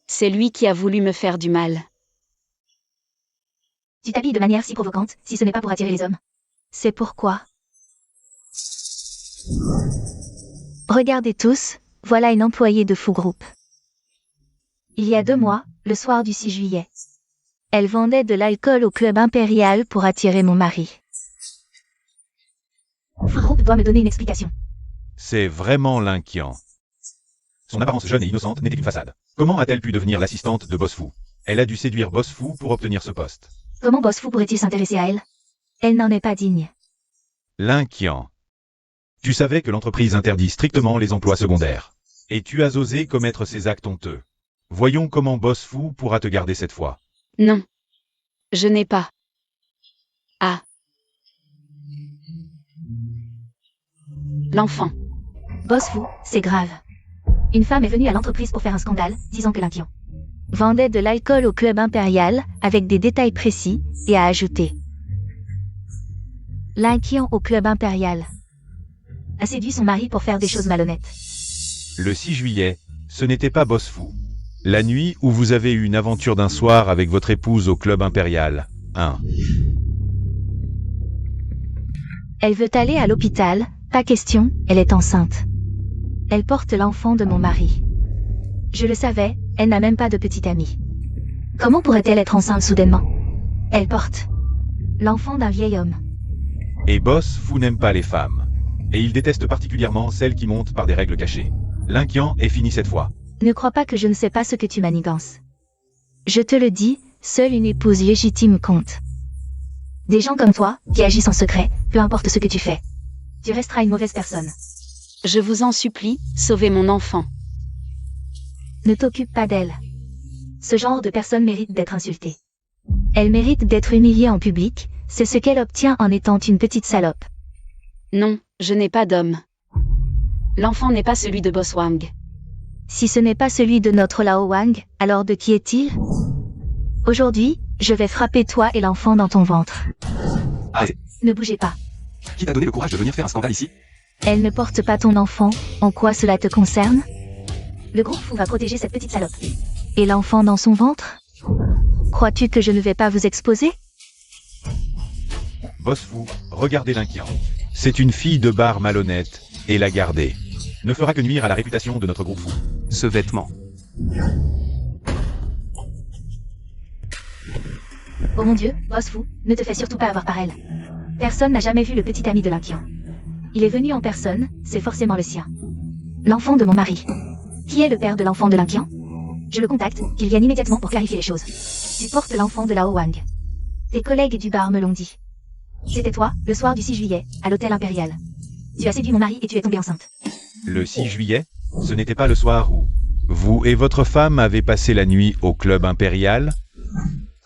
C'est lui qui a voulu me faire du mal. Tu t'habilles de manière si provocante, si ce n'est pas pour attirer les hommes. C'est pourquoi. Regardez tous, voilà une employée de Fu Group. Il y a 2 mois, le soir du 6 juillet. Elle vendait de l'alcool au club impérial pour attirer mon mari. Fu Group doit me donner une explication. C'est vraiment Linkian. Son apparence jeune et innocente n'était qu'une façade. Comment a-t-elle pu devenir l'assistante de Boss Fu? Elle a dû séduire Boss Fu pour obtenir ce poste. Comment Boss Fu pourrait-il s'intéresser à elle? Elle n'en est pas digne. Linkian. Tu savais que l'entreprise interdit strictement les emplois secondaires. Et tu as osé commettre ces actes honteux. Voyons comment Boss Fu pourra te garder cette fois. Non. Je n'ai pas. Ah. L'enfant. Boss Fu, c'est grave. Une femme est venue à l'entreprise pour faire un scandale, disant que Linkian Vendait de l'alcool au club impérial, avec des détails précis, et a ajouté. Linkian au club impérial. a séduit son mari pour faire des choses malhonnêtes. Le 6 juillet, Ce n'était pas Boss Fou. La nuit où vous avez eu une aventure d'un soir avec votre épouse au club impérial. 1. Elle veut aller à l'hôpital, pas question, elle est enceinte. Elle porte l'enfant de mon mari. Je le savais, elle n'a même pas de petite amie. Comment pourrait-elle être enceinte soudainement? Elle porte l'enfant d'un vieil homme. Et Boss Fou n'aime pas les femmes. Et il déteste particulièrement celles qui montent par des règles cachées. L'inquiant est fini cette fois. Ne crois pas que je ne sais pas ce que tu manigances. Je te le dis, seule une épouse légitime compte. Des gens comme toi, qui agissent en secret, peu importe ce que tu fais. Tu resteras une mauvaise personne. Je vous en supplie, sauvez mon enfant. Ne t'occupe pas d'elle. Ce genre de personne mérite d'être insultée. Elle mérite d'être humiliée en public, c'est ce qu'elle obtient en étant une petite salope. Non, je n'ai pas d'homme. L'enfant n'est pas celui de Boss Wang. Si ce n'est pas celui de notre Lao Wang, alors de qui est-il? Aujourd'hui, je vais frapper toi et l'enfant dans ton ventre. Arrêtez. Ne bougez pas. Qui t'a donné le courage de venir faire un scandale ici? Elle ne porte pas ton enfant, en quoi cela te concerne? Le groupe Fou va protéger cette petite salope. Et l'enfant dans son ventre? Crois-tu que je ne vais pas vous exposer? Boss Fou, regardez l'inquiant. C'est une fille de bar malhonnête, et la garder ne fera que nuire à la réputation de notre groupe Fou. Ce vêtement. Oh mon Dieu, Boss Fou, ne te fais surtout pas avoir par elle. Personne n'a jamais vu le petit ami de l'inquiant. Il est venu en personne, c'est forcément le sien. L'enfant de mon mari. Qui est le père de l'enfant de l'inquiant? Je le contacte, qu'il vienne immédiatement pour clarifier les choses. Tu portes l'enfant de Lao Wang. Tes collègues du bar me l'ont dit. C'était toi, le soir du 6 juillet, à l'hôtel impérial. Tu as séduit mon mari et tu es tombée enceinte. Le 6 juillet, ce n'était pas le soir où vous et votre femme avez passé la nuit au club impérial?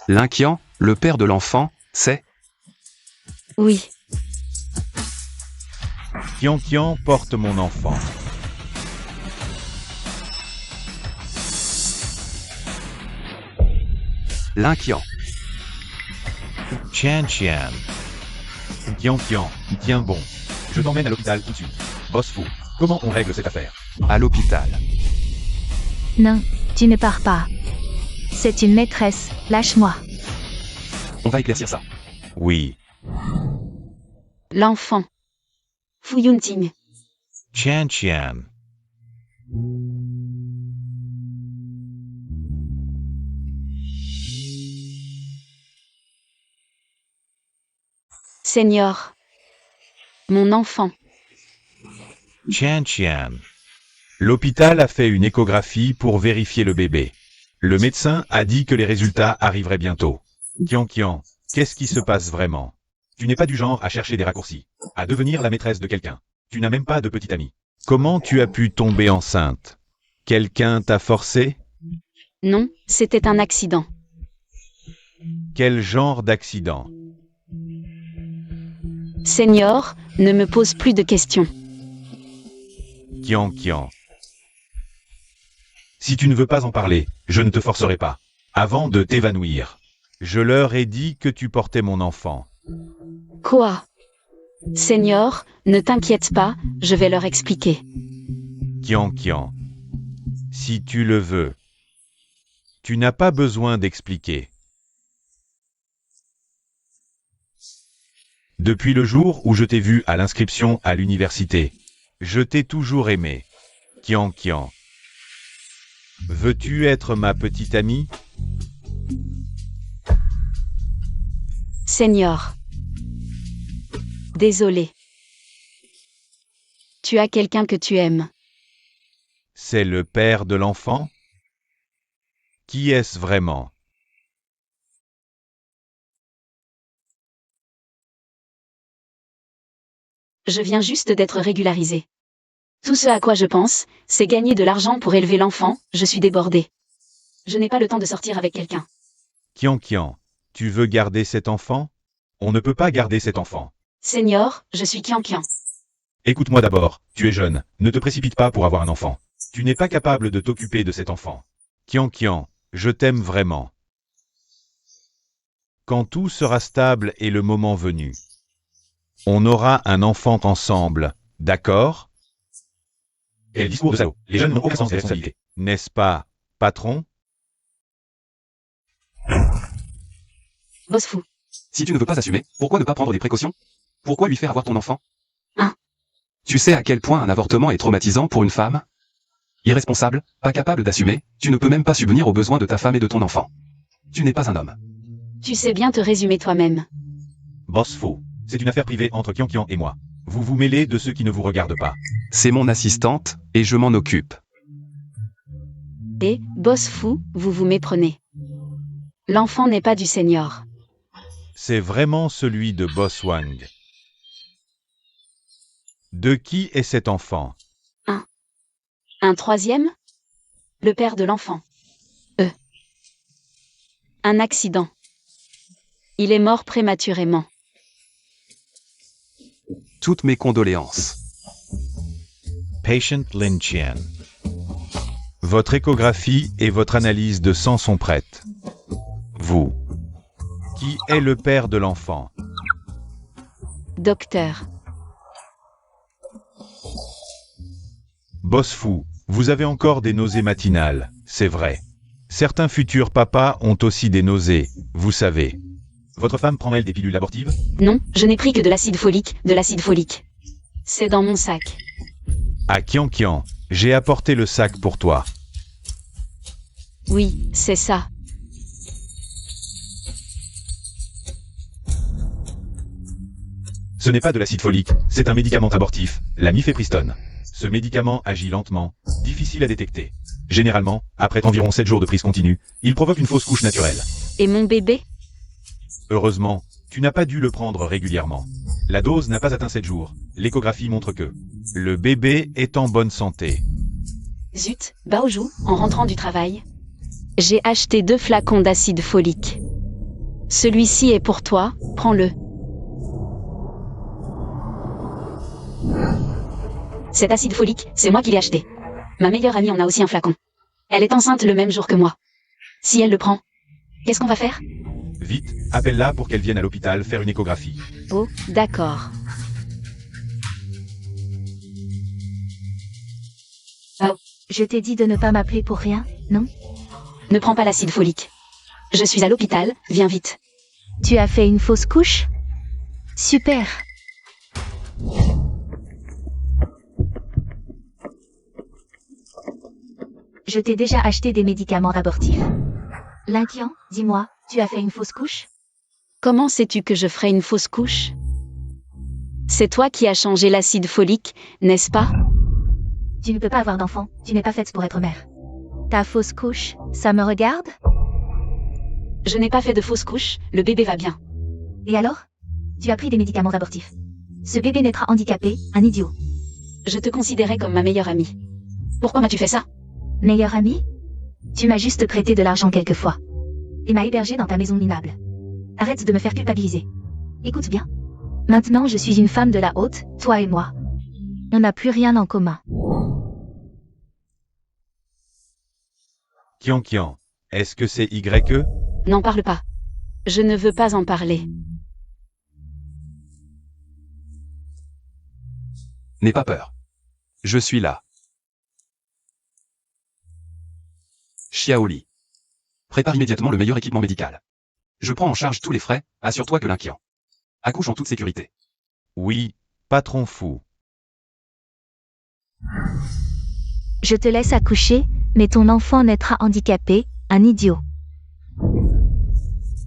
L'inquiant, le père de l'enfant, c'est... Oui, Kian porte mon enfant. L'inquiant. Kian. Kian, tiens bon. Je t'emmène à l'hôpital tout de suite. Boss Fou, comment on règle cette affaire? À l'hôpital. Non, tu ne pars pas. C'est une maîtresse, lâche-moi. On va éclaircir ça. Oui. l'enfant. Fu Yunting. Tian. Seigneur. Mon enfant. Tian. L'hôpital a fait une échographie pour vérifier le bébé. Le médecin a dit que les résultats arriveraient bientôt. Kian, qu'est-ce qui se passe vraiment? Tu n'es pas du genre à chercher des raccourcis, à devenir la maîtresse de quelqu'un. Tu n'as même pas de petite amie. Comment tu as pu tomber enceinte? Quelqu'un t'a forcé? Non, c'était un accident. Quel genre d'accident? Seigneur, ne me pose plus de questions. Kian. Si tu ne veux pas en parler, je ne te forcerai pas. Avant de t'évanouir. Je leur ai dit que tu portais mon enfant. Quoi? Seigneur, ne t'inquiète pas, je vais leur expliquer. Kian. Si tu le veux. Tu n'as pas besoin d'expliquer. Depuis le jour où je t'ai vu à l'inscription à l'université, je t'ai toujours aimé. Kian. Veux-tu être ma petite amie? Seigneur. Désolé. Tu as quelqu'un que tu aimes. C'est le père de l'enfant? Qui est-ce vraiment? Je viens juste d'être régularisé. Tout ce à quoi je pense, c'est gagner de l'argent pour élever l'enfant, je suis débordé. Je n'ai pas le temps de sortir avec quelqu'un. Kian, tu veux garder cet enfant? On ne peut pas garder cet enfant. Seigneur, je suis Kian. Écoute-moi d'abord, tu es jeune, ne te précipite pas pour avoir un enfant. Tu n'es pas capable de t'occuper de cet enfant. Kian, je t'aime vraiment. Quand tout sera stable et le moment venu, on aura un enfant ensemble, d'accord? Quel discours de salaud. Les jeunes n'ont aucun sens des responsabilités. N'est-ce pas, patron? Boss fou. Si tu ne veux pas assumer, pourquoi ne pas prendre des précautions? Pourquoi lui faire avoir ton enfant? Hein? Tu sais à quel point un avortement est traumatisant pour une femme? Irresponsable, pas capable d'assumer, tu ne peux même pas subvenir aux besoins de ta femme et de ton enfant. Tu n'es pas un homme. Tu sais bien te résumer toi-même. Boss faux. C'est une affaire privée entre Kian et moi. Vous vous mêlez de ceux qui ne vous regardent pas. C'est mon assistante, et je m'en occupe. Et, boss fou, vous vous méprenez. L'enfant n'est pas du senior. C'est vraiment celui de Boss Wang. De qui est cet enfant? Un troisième? Le père de l'enfant. Un accident. Il est mort prématurément. Toutes mes condoléances. Patient Lin Qian. Votre échographie et votre analyse de sang sont prêtes. Vous. Qui est le père de l'enfant? Docteur. Boss fou, vous avez encore des nausées matinales, c'est vrai. Certains futurs papas ont aussi des nausées, vous savez. Votre femme prend-elle des pilules abortives? Non, je n'ai pris que de l'acide folique. C'est dans mon sac. À Kian, j'ai apporté le sac pour toi. Oui, c'est ça. Ce n'est pas de l'acide folique, c'est un médicament abortif, la mifepristone. Ce médicament agit lentement, difficile à détecter. Généralement, après environ 7 jours de prise continue, il provoque une fausse couche naturelle. Et mon bébé? Heureusement, tu n'as pas dû le prendre régulièrement. La dose n'a pas atteint 7 jours. L'échographie montre que le bébé est en bonne santé. Zut, Baoju, en rentrant du travail. J'ai acheté 2 flacons d'acide folique. Celui-ci est pour toi, prends-le. Cet acide folique, c'est moi qui l'ai acheté. Ma meilleure amie en a aussi un flacon. Elle est enceinte le même jour que moi. Si elle le prend, qu'est-ce qu'on va faire? Vite, appelle-la pour qu'elle vienne à l'hôpital faire une échographie. Oh, d'accord. Je t'ai dit de ne pas m'appeler pour rien, non? Ne prends pas l'acide folique. Je suis à l'hôpital, viens vite. Tu as fait une fausse couche? Super. Je t'ai déjà acheté des médicaments abortifs. L'inquiant, dis-moi, tu as fait une fausse couche? Comment sais-tu que je ferai une fausse couche? C'est toi qui as changé l'acide folique, n'est-ce pas? Tu ne peux pas avoir d'enfant, tu n'es pas faite pour être mère. Ta fausse couche, ça me regarde? Je n'ai pas fait de fausse couche, le bébé va bien. Et alors? Tu as pris des médicaments abortifs. Ce bébé naîtra handicapé, un idiot. Je te considérais comme ma meilleure amie. Pourquoi m'as-tu fait ça? Meilleure amie? Tu m'as juste prêté de l'argent quelquefois. Et m'as hébergé dans ta maison minable. Arrête de me faire culpabiliser. Écoute bien. Maintenant je suis une femme de la haute, toi et moi. On n'a plus rien en commun. Kian, est-ce que c'est YE? N'en parle pas. Je ne veux pas en parler. N'aie pas peur. Je suis là. Xiaoli. Prépare immédiatement le meilleur équipement médical. Je prends en charge tous les frais, assure-toi que l'inquiant accouche en toute sécurité. Oui, patron fou. Je te laisse accoucher, mais ton enfant naîtra handicapé, un idiot.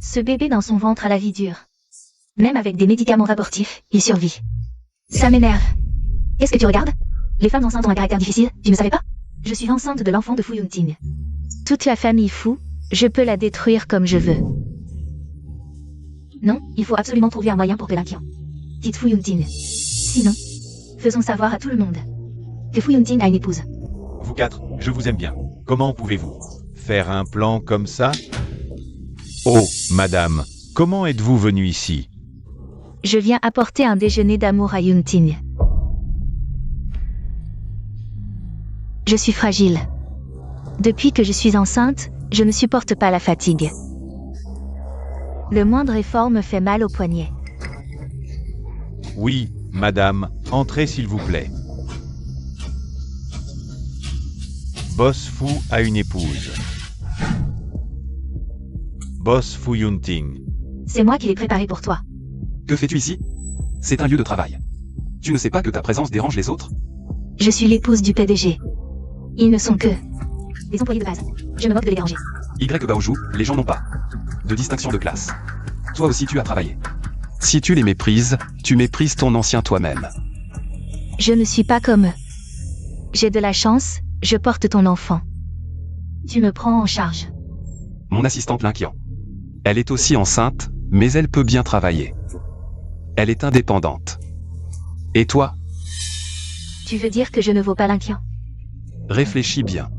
Ce bébé dans son ventre a la vie dure. Même avec des médicaments abortifs, il survit. Ça m'énerve. Qu'est-ce que tu regardes? Les femmes enceintes ont un caractère difficile, tu ne savais pas? Je suis enceinte de l'enfant de Fu Yunting. Toute la famille fou, je peux la détruire comme je veux. Non, il faut absolument trouver un moyen pour que l'inquiant quitte Fu Yunting. Sinon, faisons savoir à tout le monde que Fu Yunting a une épouse. Vous quatre, je vous aime bien. Comment pouvez-vous faire un plan comme ça? Oh, madame, comment êtes-vous venue ici? Je viens apporter un déjeuner d'amour à Yunting. Je suis fragile. Depuis que je suis enceinte, je ne supporte pas la fatigue. Le moindre effort me fait mal au poignet. Oui, madame, entrez s'il vous plaît. Boss Fu a une épouse. Boss Fu Yunting. C'est moi qui l'ai préparé pour toi. Que fais-tu ici? C'est un lieu de travail. Tu ne sais pas que ta présence dérange les autres? Je suis l'épouse du PDG. Ils ne sont que des employés de base. Je me moque de les déranger. Y Baoju, les gens n'ont pas de distinction de classe. Toi aussi tu as travaillé. Si tu les méprises, tu méprises ton ancien toi-même. Je ne suis pas comme eux. J'ai de la chance, je porte ton enfant. Tu me prends en charge. Mon assistante Linkian. Elle est aussi enceinte, mais elle peut bien travailler. Elle est indépendante. Et toi? Tu veux dire que je ne vaux pas l'inquiet? Réfléchis bien.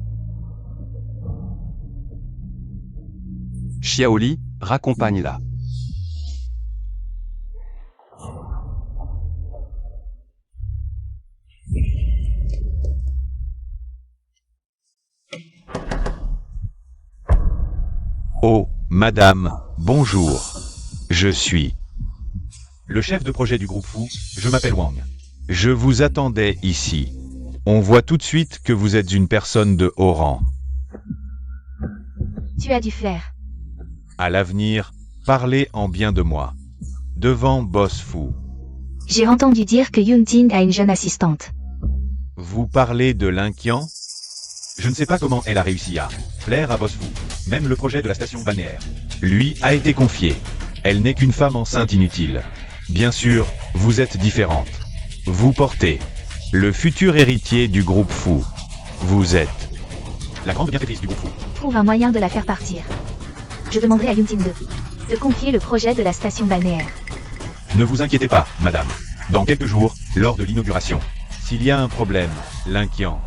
Xiaoli, raccompagne-la. Oh, madame, bonjour. Je suis le chef de projet du groupe Fu, je m'appelle Wang. Je vous attendais ici. On voit tout de suite que vous êtes une personne de haut rang. Tu as du flair. À l'avenir, parlez en bien de moi. Devant Boss Fu. J'ai entendu dire que Yunting a une jeune assistante. Vous parlez de Linkian? Je ne sais pas comment elle a réussi à plaire à Boss Fu. Même le projet de la station balnéaire lui a été confié. Elle n'est qu'une femme enceinte inutile. Bien sûr, vous êtes différente. Vous portez le futur héritier du groupe Fu. Vous êtes la grande bienfaitrice du groupe Fu. Trouve un moyen de la faire partir. Je demanderai à Yunting de confier le projet de la station balnéaire. Ne vous inquiétez pas, madame. Dans quelques jours, lors de l'inauguration, s'il y a un problème, Linkian,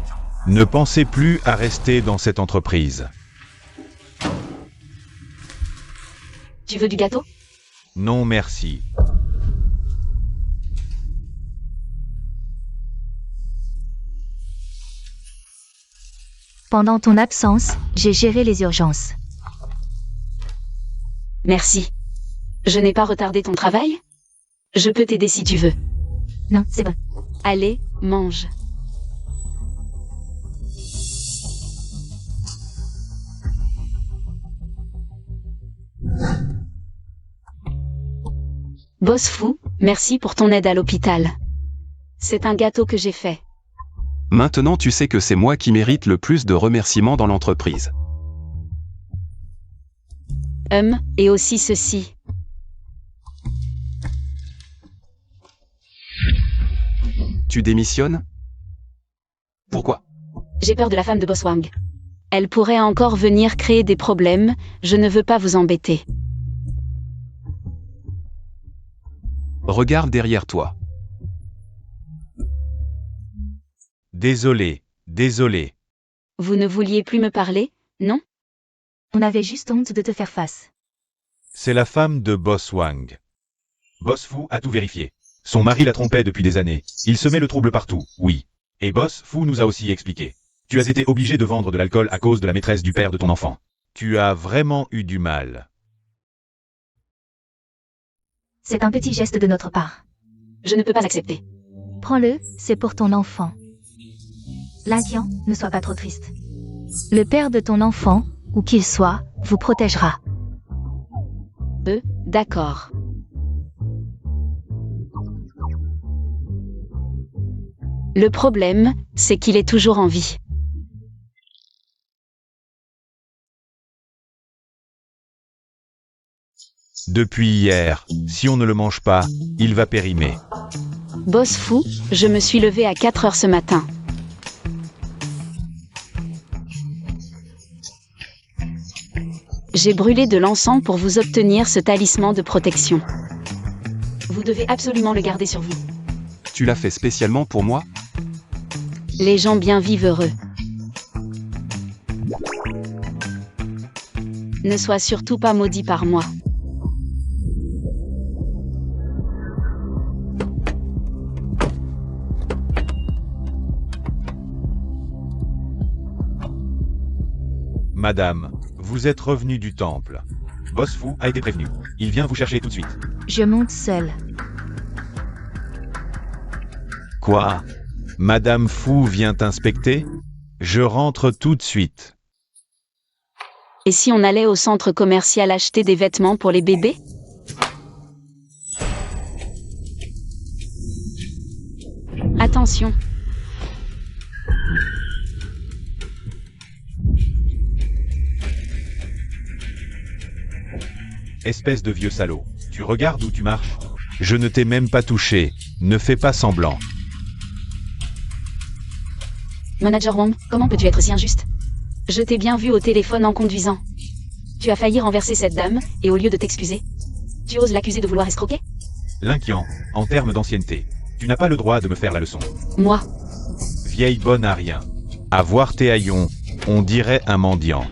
ne pensez plus à rester dans cette entreprise. Tu veux du gâteau? Non merci. Pendant ton absence, j'ai géré les urgences. Merci. Je n'ai pas retardé ton travail? Je peux t'aider si tu veux. Non, c'est bon. Allez, mange. Boss Fu, merci pour ton aide à l'hôpital. C'est un gâteau que j'ai fait. Maintenant tu sais que c'est moi qui mérite le plus de remerciements dans l'entreprise. Et aussi ceci. Tu démissionnes? Pourquoi? J'ai peur de la femme de Boss Wang. Elle pourrait encore venir créer des problèmes, je ne veux pas vous embêter. Regarde derrière toi. Désolé, désolé. Vous ne vouliez plus me parler, non? On avait juste honte de te faire face. C'est la femme de Boss Wang. Boss Fu a tout vérifié. Son mari la trompait depuis des années. Il semait le trouble partout, oui. Et Boss Fu nous a aussi expliqué. Tu as été obligé de vendre de l'alcool à cause de la maîtresse du père de ton enfant. Tu as vraiment eu du mal. C'est un petit geste de notre part. Je ne peux pas accepter. Prends-le, c'est pour ton enfant. Linkian, ne sois pas trop triste. Le père de ton enfant, où qu'il soit, vous protégera. D'accord. Le problème, c'est qu'il est toujours en vie. Depuis hier, si on ne le mange pas, il va périmer. Boss Fu, je me suis levé à 4 heures ce matin. J'ai brûlé de l'encens pour vous obtenir ce talisman de protection. Vous devez absolument le garder sur vous. Tu l'as fait spécialement pour moi? Les gens bien vivent heureux. Ne sois surtout pas maudit par moi. Madame, vous êtes revenu du temple. Boss Fu a été prévenu. Il vient vous chercher tout de suite. Je monte seule. Quoi? Madame Fu vient inspecter? Je rentre tout de suite. Et si on allait au centre commercial acheter des vêtements pour les bébés? Attention. Espèce de vieux salaud. Tu regardes où tu marches? Je ne t'ai même pas touché. Ne fais pas semblant. Manager Wong, comment peux-tu être si injuste? Je t'ai bien vu au téléphone en conduisant. Tu as failli renverser cette dame, et au lieu de t'excuser, tu oses l'accuser de vouloir escroquer? L'inquiant, en termes d'ancienneté. Tu n'as pas le droit de me faire la leçon. Moi, Vieille bonne à rien. À voir tes haillons, on dirait un mendiant.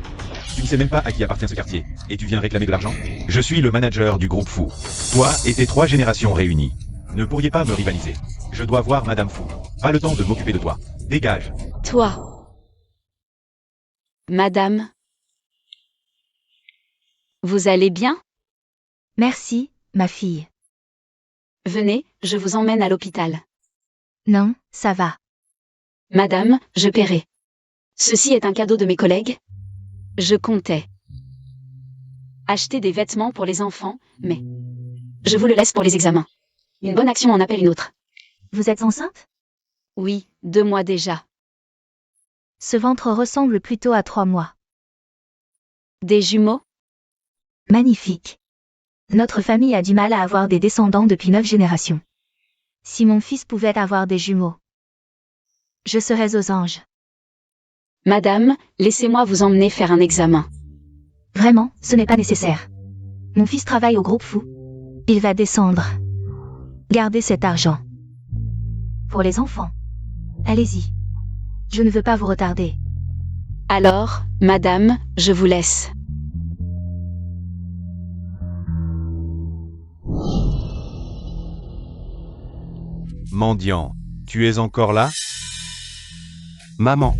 Tu ne sais même pas à qui appartient ce quartier, et tu viens réclamer de l'argent? Je suis le manager du groupe Fou. Toi et tes 3 générations réunies. Ne pourriez pas me rivaliser. Je dois voir Madame Fou. Pas le temps de m'occuper de toi. Dégage. toi. Madame. Vous allez bien? Merci, ma fille. Venez, je vous emmène à l'hôpital. Non, ça va. Madame, je paierai. Ceci est un cadeau de mes collègues. Je comptais acheter des vêtements pour les enfants, mais je vous le laisse pour les examens. Une bonne action en appelle une autre. Vous êtes enceinte? Oui, 2 mois déjà. Ce ventre ressemble plutôt à 3 mois. Des jumeaux? Magnifique. Notre famille a du mal à avoir des descendants depuis 9 générations. Si mon fils pouvait avoir des jumeaux, je serais aux anges. Madame, laissez-moi vous emmener faire un examen. Vraiment, ce n'est pas nécessaire. Mon fils travaille au groupe Fou. Il va descendre. Gardez cet argent. Pour les enfants. Allez-y. Je ne veux pas vous retarder. Alors, madame, je vous laisse. Mendiant, tu es encore là? Maman,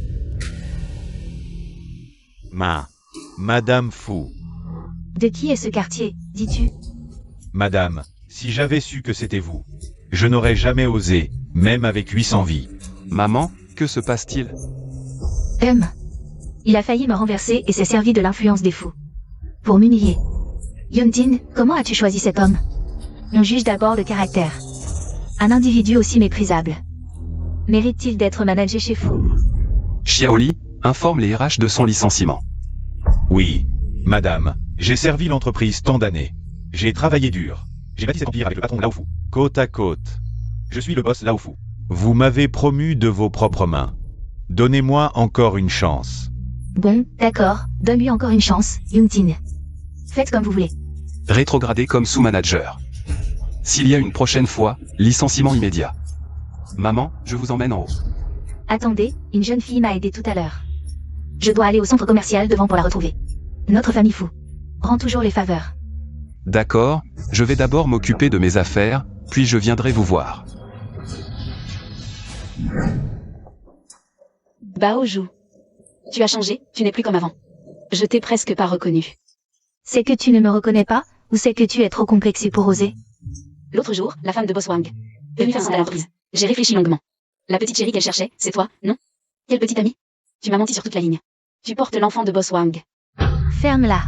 Madame Fou. De qui est ce quartier, dis-tu? Madame, si j'avais su que c'était vous, je n'aurais jamais osé, même avec 800 vies. maman, que se passe-t-il? Il a failli me renverser et s'est servi de l'influence des fous. Pour m'humilier. Yuntin, comment as-tu choisi cet homme? On juge d'abord le caractère. Un individu aussi méprisable. Mérite-t-il d'être managé chez Fou? Xiaoli, informe les RH de son licenciement. Oui, madame, j'ai servi l'entreprise tant d'années. J'ai travaillé dur. J'ai bâti cet empire avec le patron Lao Fu. Côte à côte. Je suis le boss Lao Fu. Vous m'avez promu de vos propres mains. Donnez-moi encore une chance. Bon, d'accord, donne-lui encore une chance, Yuntin. Faites comme vous voulez. Rétrogradé comme sous-manager. S'il y a une prochaine fois, licenciement immédiat. Maman, je vous emmène en haut. Attendez, une jeune fille m'a aidé tout à l'heure. Je dois aller au centre commercial devant pour la retrouver. Notre famille Fou rend toujours les faveurs. D'accord, je vais d'abord m'occuper de mes affaires, puis je viendrai vous voir. Baoju. Tu as changé, tu n'es plus comme avant. Je t'ai presque pas reconnu. C'est que tu ne me reconnais pas, ou c'est que tu es trop complexé pour oser? L'autre jour, la femme de Boss Wang. Venue faire à l'entreprise. J'ai réfléchi longuement. La petite chérie qu'elle cherchait, c'est toi, non? Quelle petite amie? Tu m'as menti sur toute la ligne. Tu portes l'enfant de Boss Wang. Ferme-la.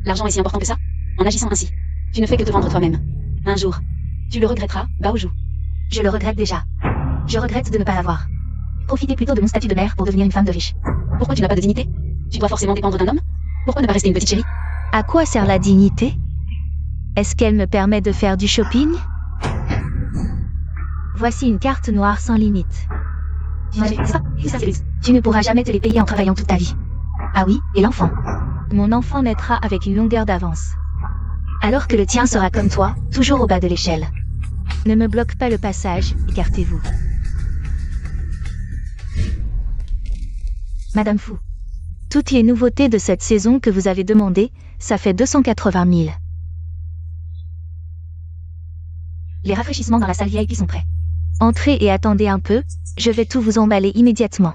L'argent est si important que ça? En agissant ainsi, tu ne fais que te vendre toi-même. Un jour, tu le regretteras, Baoju. Je le regrette déjà. Je regrette de ne pas l'avoir. Profitez plutôt de mon statut de mère pour devenir une femme de riche. Pourquoi tu n'as pas de dignité? Tu dois forcément dépendre d'un homme? Pourquoi ne pas rester une petite chérie? À quoi sert la dignité? Est-ce qu'elle me permet de faire du shopping? Voici une carte noire sans limite. Tu ne pourras jamais te les payer en travaillant toute ta vie. Ah oui, et l'enfant? Mon enfant naîtra avec une longueur d'avance. Alors que le tien sera comme toi, toujours au bas de l'échelle. Ne me bloque pas le passage, écartez-vous. Madame Fou. Toutes les nouveautés de cette saison que vous avez demandées, ça fait 280 000. Les rafraîchissements dans la salle VIP sont prêts. Entrez et attendez un peu, je vais tout vous emballer immédiatement.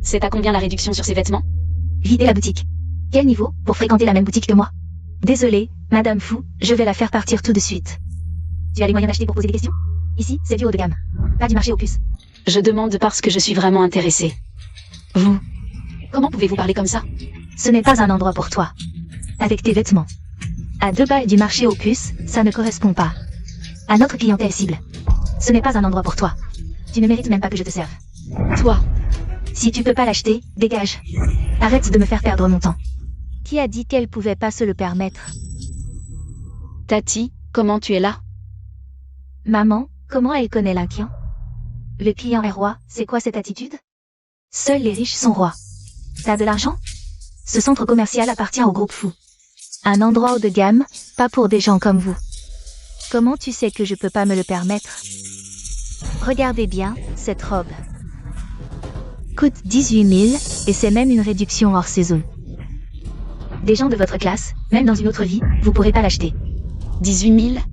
C'est à combien la réduction sur ces vêtements? Videz la boutique. Quel niveau, pour fréquenter la même boutique que moi? Désolée, Madame Fou, je vais la faire partir tout de suite. Tu as les moyens d'acheter pour poser des questions? Ici, c'est du haut de gamme. Pas du marché aux puces. Je demande parce que je suis vraiment intéressée. Vous. Comment pouvez-vous parler comme ça? Ce n'est pas un endroit pour toi. Avec tes vêtements. À 2 balles du marché aux puces, ça ne correspond pas. À notre clientèle cible. Ce n'est pas un endroit pour toi. Tu ne mérites même pas que je te serve. Toi. Si tu peux pas l'acheter, dégage. Arrête de me faire perdre mon temps. Qui a dit qu'elle pouvait pas se le permettre? Tati, comment tu es là? Maman, comment elle connaît l'inclient? Le client est roi, c'est quoi cette attitude? Seuls les riches sont rois. T'as de l'argent? Ce centre commercial appartient au groupe fou. Un endroit haut de gamme, pas pour des gens comme vous. Comment tu sais que je peux pas me le permettre? Regardez bien, cette robe. Coûte 18 000, et c'est même une réduction hors saison. Des gens de votre classe, même dans une autre vie, vous pourrez pas l'acheter. 18 000?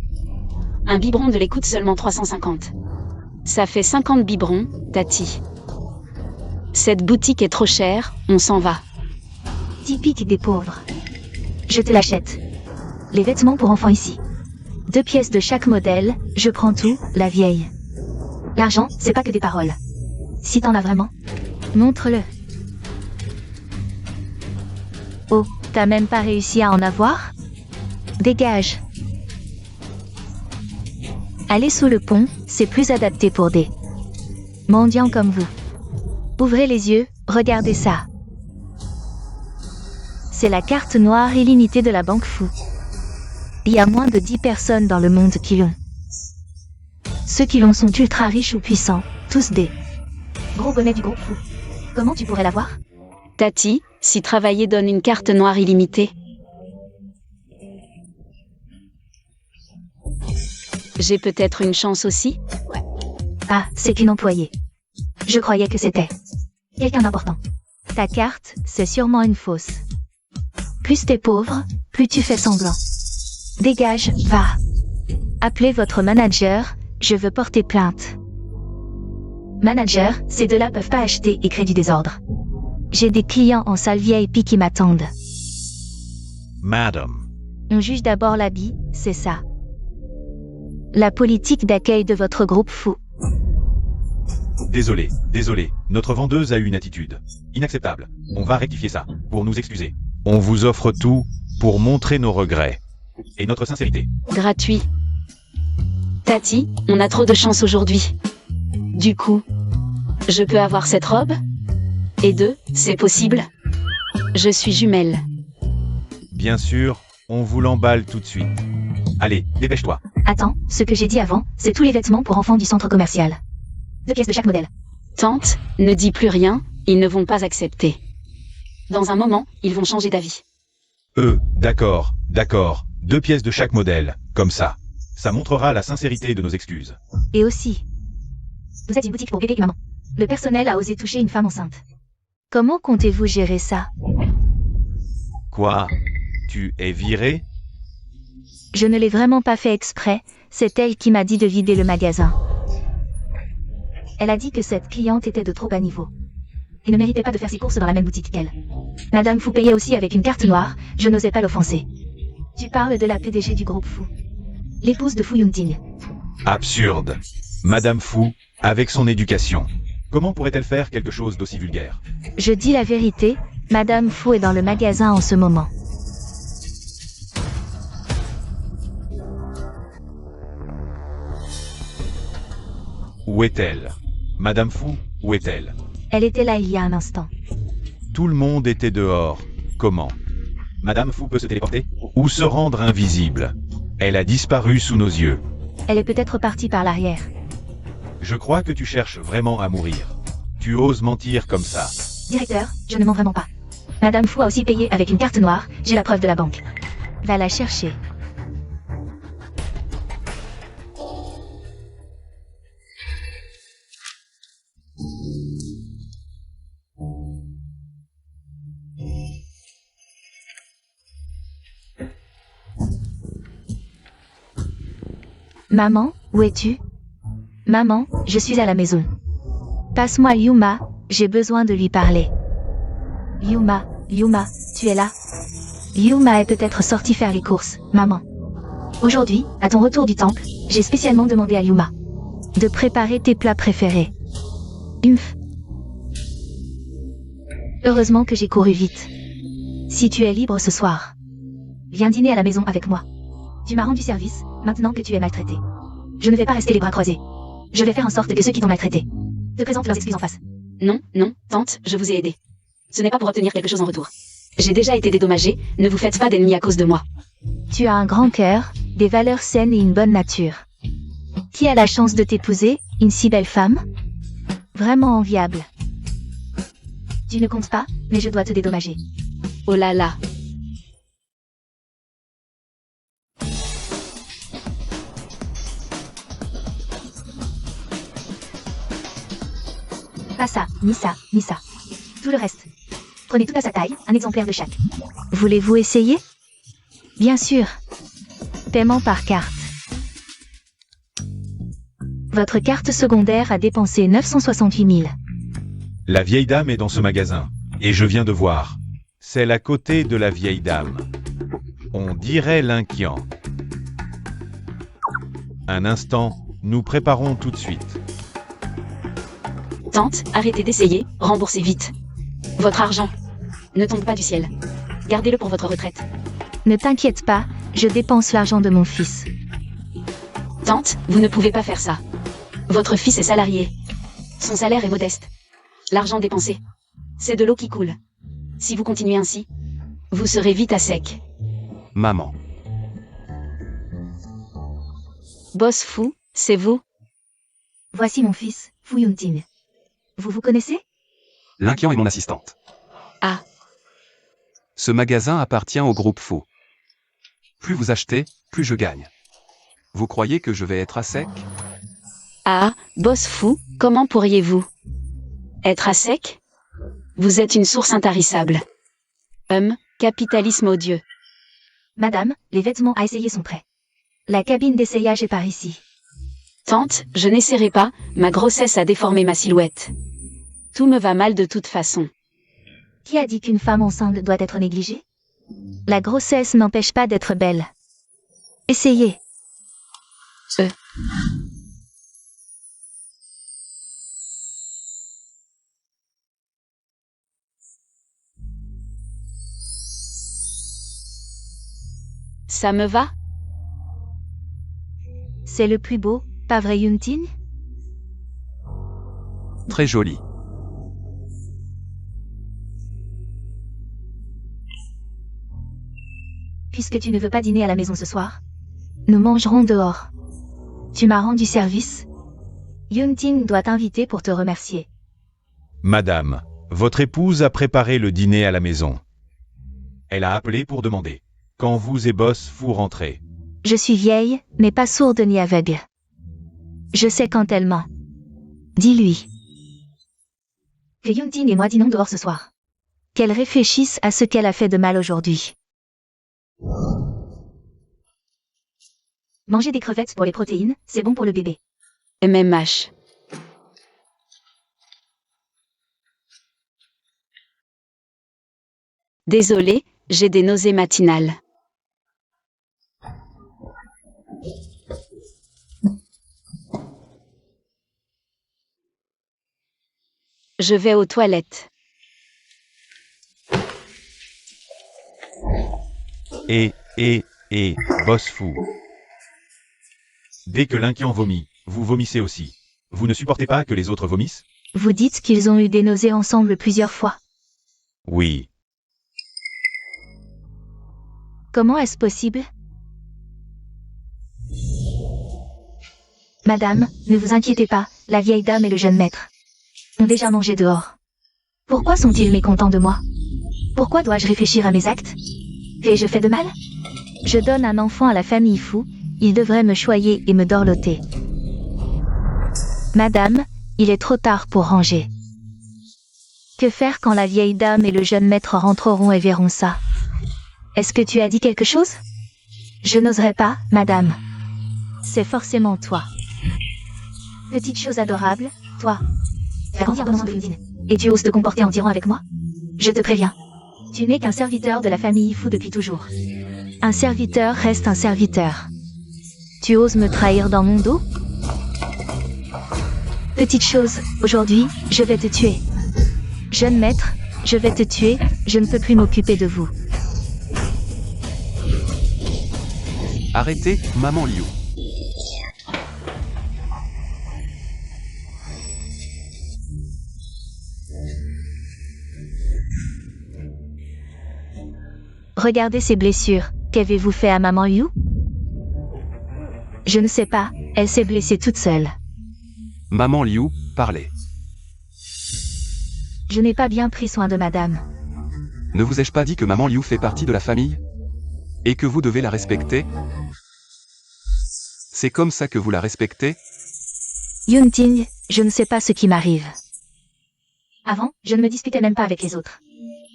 Un biberon de lait coûte seulement 350. Ça fait 50 biberons, Tati. Cette boutique est trop chère, on s'en va. Typique des pauvres. Je te l'achète. Les vêtements pour enfants ici. 2 pièces de chaque modèle, je prends tout, la vieille. L'argent, c'est pas que des paroles. Si t'en as vraiment. Montre-le. Oh, t'as même pas réussi à en avoir? Dégage. Allez sous le pont, c'est plus adapté pour des mendiants comme vous. Ouvrez les yeux, regardez ça. C'est la carte noire illimitée de la Banque Fou. Il y a moins de 10 personnes dans le monde qui l'ont. Ceux qui l'ont sont ultra riches ou puissants, tous des gros bonnets du groupe fou. Comment tu pourrais l'avoir? Tati, si travailler donne une carte noire illimitée. J'ai peut-être une chance aussi? Ah, c'est qu'une employée. Je croyais que c'était quelqu'un d'important. Ta carte, c'est sûrement une fausse. Plus t'es pauvre, plus tu fais semblant. Dégage, va. Appelez votre manager, je veux porter plainte. Manager, ces deux-là peuvent pas acheter et créer du désordre. J'ai des clients en salle VIP qui m'attendent. Madame. On juge d'abord l'habit, c'est ça. La politique d'accueil de votre groupe fou. Désolé, notre vendeuse a eu une attitude inacceptable. On va rectifier ça, pour nous excuser. On vous offre tout, pour montrer nos regrets. Et notre sincérité. Gratuit. Tati, on a trop de chance aujourd'hui. Du coup, je peux avoir cette robe? Et 2, c'est possible? Je suis jumelle. Bien sûr, on vous l'emballe tout de suite. Allez, dépêche-toi. Attends, ce que j'ai dit avant, c'est tous les vêtements pour enfants du centre commercial. 2 pièces de chaque modèle. Tante, ne dis plus rien, ils ne vont pas accepter. Dans un moment, ils vont changer d'avis. D'accord. 2 pièces de chaque modèle, comme ça. Ça montrera la sincérité de nos excuses. Et aussi, Vous êtes une boutique pour bébé et maman. Le personnel a osé toucher une femme enceinte. comment comptez-vous gérer ça? Quoi? Tu es viré? Je ne l'ai vraiment pas fait exprès, c'est elle qui m'a dit de vider le magasin. Elle a dit que cette cliente était de trop bas niveau. Et ne méritait pas de faire ses courses dans la même boutique qu'elle. Madame Fou payait aussi avec une carte noire, je n'osais pas l'offenser. Tu parles de la PDG du groupe Fou. L'épouse de Fu Yunting. Absurde. Madame Fou, avec son éducation. Comment pourrait-elle faire quelque chose d'aussi vulgaire? Je dis la vérité, Madame Fou est dans le magasin en ce moment. Où est-elle? Madame Fou, où est-elle? Elle était là il y a un instant. Tout le monde était dehors. Comment? Madame Fou peut se téléporter? Ou se rendre invisible? Elle a disparu sous nos yeux. Elle est peut-être partie par l'arrière. Je crois que tu cherches vraiment à mourir. Tu oses mentir comme ça. Directeur, je ne mens vraiment pas. Madame Fou a aussi payé avec une carte noire, j'ai la preuve de la banque. Va la chercher. Maman, où es-tu? Maman, je suis à la maison. Passe-moi Yuma, j'ai besoin de lui parler. Yuma, tu es là? Yuma est peut-être sortie faire les courses, maman. Aujourd'hui, à ton retour du temple, j'ai spécialement demandé à Yuma de préparer tes plats préférés. Humph. Heureusement que j'ai couru vite. Si tu es libre ce soir, Viens dîner à la maison avec moi. Tu m'as rendu service, maintenant que tu es maltraité. Je ne vais pas rester les bras croisés. Je vais faire en sorte que ceux qui t'ont maltraité te présentent leurs excuses en face. Non, non, tante, je vous ai aidé. Ce n'est pas pour obtenir quelque chose en retour. J'ai déjà été dédommagée, ne vous faites pas d'ennemis à cause de moi. tu as un grand cœur, des valeurs saines et une bonne nature. Qui a la chance de t'épouser, une si belle femme? Vraiment enviable. Tu ne comptes pas, mais je dois te dédommager. Oh là là. Pas ça, ni ça, ni ça. Tout le reste. Prenez tout à sa taille, un exemplaire de chaque. Voulez-vous essayer? Bien sûr. Paiement par carte. Votre carte secondaire a dépensé 968 000. La vieille dame est dans ce magasin. Et je viens de voir. Celle à côté de la vieille dame. On dirait l'Inquian. Un instant, nous préparons tout de suite. Tante, arrêtez d'essayer, remboursez vite. Votre argent ne tombe pas du ciel. Gardez-le pour votre retraite. Ne t'inquiète pas, je dépense l'argent de mon fils. Tante, vous ne pouvez pas faire ça. Votre fils est salarié. Son salaire est modeste. L'argent dépensé, c'est de l'eau qui coule. Si vous continuez ainsi, vous serez vite à sec. Maman. Boss fou, c'est vous? Voici mon fils, Fu Yunting. Vous vous connaissez? L'Inquian est mon assistante. Ah, Ce magasin appartient au groupe Fou. Plus vous achetez, plus je gagne. Vous croyez que je vais être à sec? ah, boss fou, comment pourriez-vous être à sec? Vous êtes une source intarissable. Capitalisme odieux. Madame, les vêtements à essayer sont prêts. La cabine d'essayage est par ici. Tante, je n'essaierai pas, ma grossesse a déformé ma silhouette. Tout me va mal de toute façon. Qui a dit qu'une femme enceinte doit être négligée? La grossesse n'empêche pas d'être belle. Essayez. Ça me va? C'est le plus beau, pas vrai Yunting? Très joli. Puisque tu ne veux pas dîner à la maison ce soir, Nous mangerons dehors. tu m'as rendu service. Yunting doit t'inviter pour te remercier. Madame, votre épouse a préparé le dîner à la maison. Elle a appelé pour demander. Quand vous et Boss vous rentrez. Je suis vieille, mais pas sourde ni aveugle. Je sais quand elle ment. Dis-lui, Que Yunting et moi dînons dehors ce soir. qu'elle réfléchisse à ce qu'elle a fait de mal aujourd'hui. Manger des crevettes pour les protéines, c'est bon pour le bébé. MMH. Désolé, j'ai des nausées matinales. Je vais aux toilettes. Et, Boss fou. Dès que l'Inquian vomit, vous vomissez aussi. Vous ne supportez pas que les autres vomissent? Vous dites qu'ils ont eu des nausées ensemble plusieurs fois. Oui. Comment est-ce possible? Madame, ne vous inquiétez pas, la vieille dame et le jeune maître ont déjà mangé dehors. Pourquoi sont-ils mécontents de moi? Pourquoi dois-je réfléchir à mes actes? Ai-je fait de mal? Je donne un enfant à la famille Fou, il devrait me choyer et me dorloter. Madame, il est trop tard pour ranger. Que faire quand la vieille dame et le jeune maître rentreront et verront ça? Est-ce que tu as dit quelque chose? Je n'oserais pas, madame. C'est forcément toi. Petite chose adorable, toi. La grande abondance de Yunting. Et tu oses te comporter en tyran avec moi? Je te préviens. Tu n'es qu'un serviteur de la famille Fou depuis toujours. Un serviteur reste un serviteur. Tu oses me trahir dans mon dos? Petite chose, aujourd'hui, je vais te tuer. Jeune maître, je vais te tuer, je ne peux plus m'occuper de vous. Arrêtez, maman Liu. Regardez ces blessures, qu'avez-vous fait à maman Yu? Je ne sais pas, elle s'est blessée toute seule. Maman Liu, parlez. Je n'ai pas bien pris soin de madame. Ne vous ai-je pas dit que maman Liu fait partie de la famille? Et que vous devez la respecter? C'est comme ça que vous la respectez? Yunting, je ne sais pas ce qui m'arrive. Avant, je ne me disputais même pas avec les autres.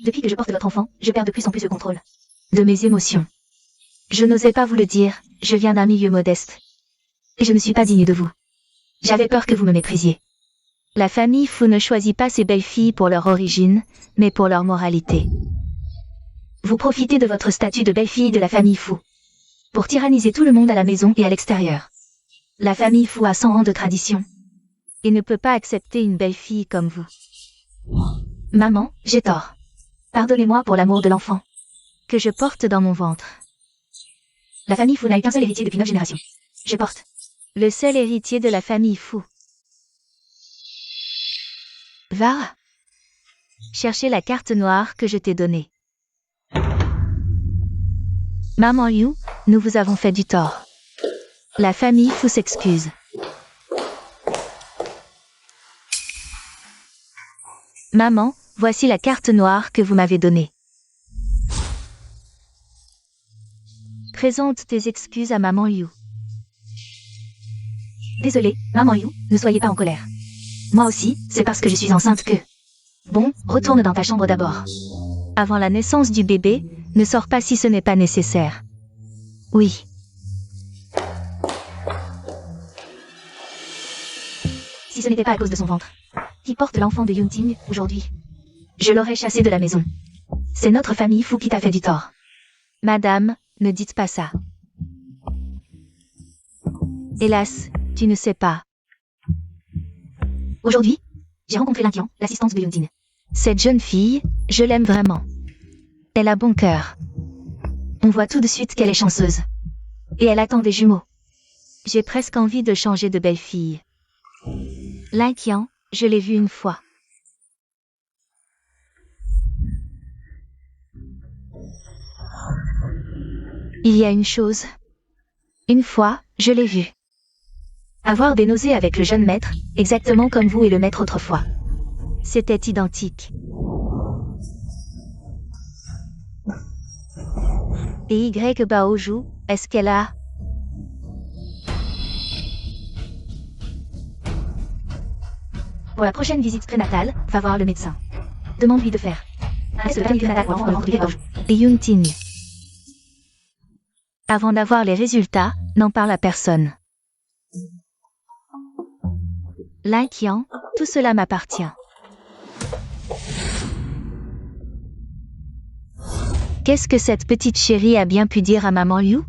Depuis que je porte votre enfant, je perds de plus en plus le contrôle. De mes émotions. Je n'osais pas vous le dire, je viens d'un milieu modeste. Et je ne suis pas digne de vous. J'avais peur que vous me méprisiez. La famille Fu ne choisit pas ses belles-filles pour leur origine, mais pour leur moralité. Vous profitez de votre statut de belle-fille de la famille Fu pour tyranniser tout le monde à la maison et à l'extérieur. La famille Fu a 100 ans de tradition. Et ne peut pas accepter une belle-fille comme vous. Maman, j'ai tort. Pardonnez-moi pour l'amour de l'enfant que je porte dans mon ventre. La famille Fu n'a eu qu'un seul héritier depuis 9 générations. Je porte. Le seul héritier de la famille Fu. Va chercher la carte noire que je t'ai donnée. Maman Yu, nous vous avons fait du tort. La famille Fu s'excuse. Maman, voici la carte noire que vous m'avez donnée. Présente tes excuses à Maman Yu. Désolée, Maman Yu, ne soyez pas en colère. Moi aussi, c'est parce que je suis enceinte que... Bon, retourne dans ta chambre d'abord. Avant la naissance du bébé, ne sors pas si ce n'est pas nécessaire. Oui. Si ce n'était pas à cause de son ventre, qui porte l'enfant de Yunting, aujourd'hui, je l'aurais chassé de la maison. C'est notre famille Fu qui t'a fait du tort. Madame, ne dites pas ça. Hélas, tu ne sais pas. Aujourd'hui, j'ai rencontré Linqian, l'assistante de Yunting. Cette jeune fille, je l'aime vraiment. Elle a bon cœur. On voit tout de suite qu'elle est chanceuse. Et elle attend des jumeaux. J'ai presque envie de changer de belle-fille. Linqian, je l'ai vu une fois. Il y a une chose. Une fois, je l'ai vu. Avoir des nausées avec le jeune maître, exactement comme vous et le maître autrefois. C'était identique. Et Y Baoju, est-ce qu'elle a... Pour la prochaine visite prénatale, va voir le médecin. Demande-lui de faire un test de famille prénatale pour l'enfant de ventre du Baoju. Et Yunting. Avant d'avoir les résultats, n'en parle à personne. Linqian, tout cela m'appartient. Qu'est-ce que cette petite chérie a bien pu dire à Maman Yu?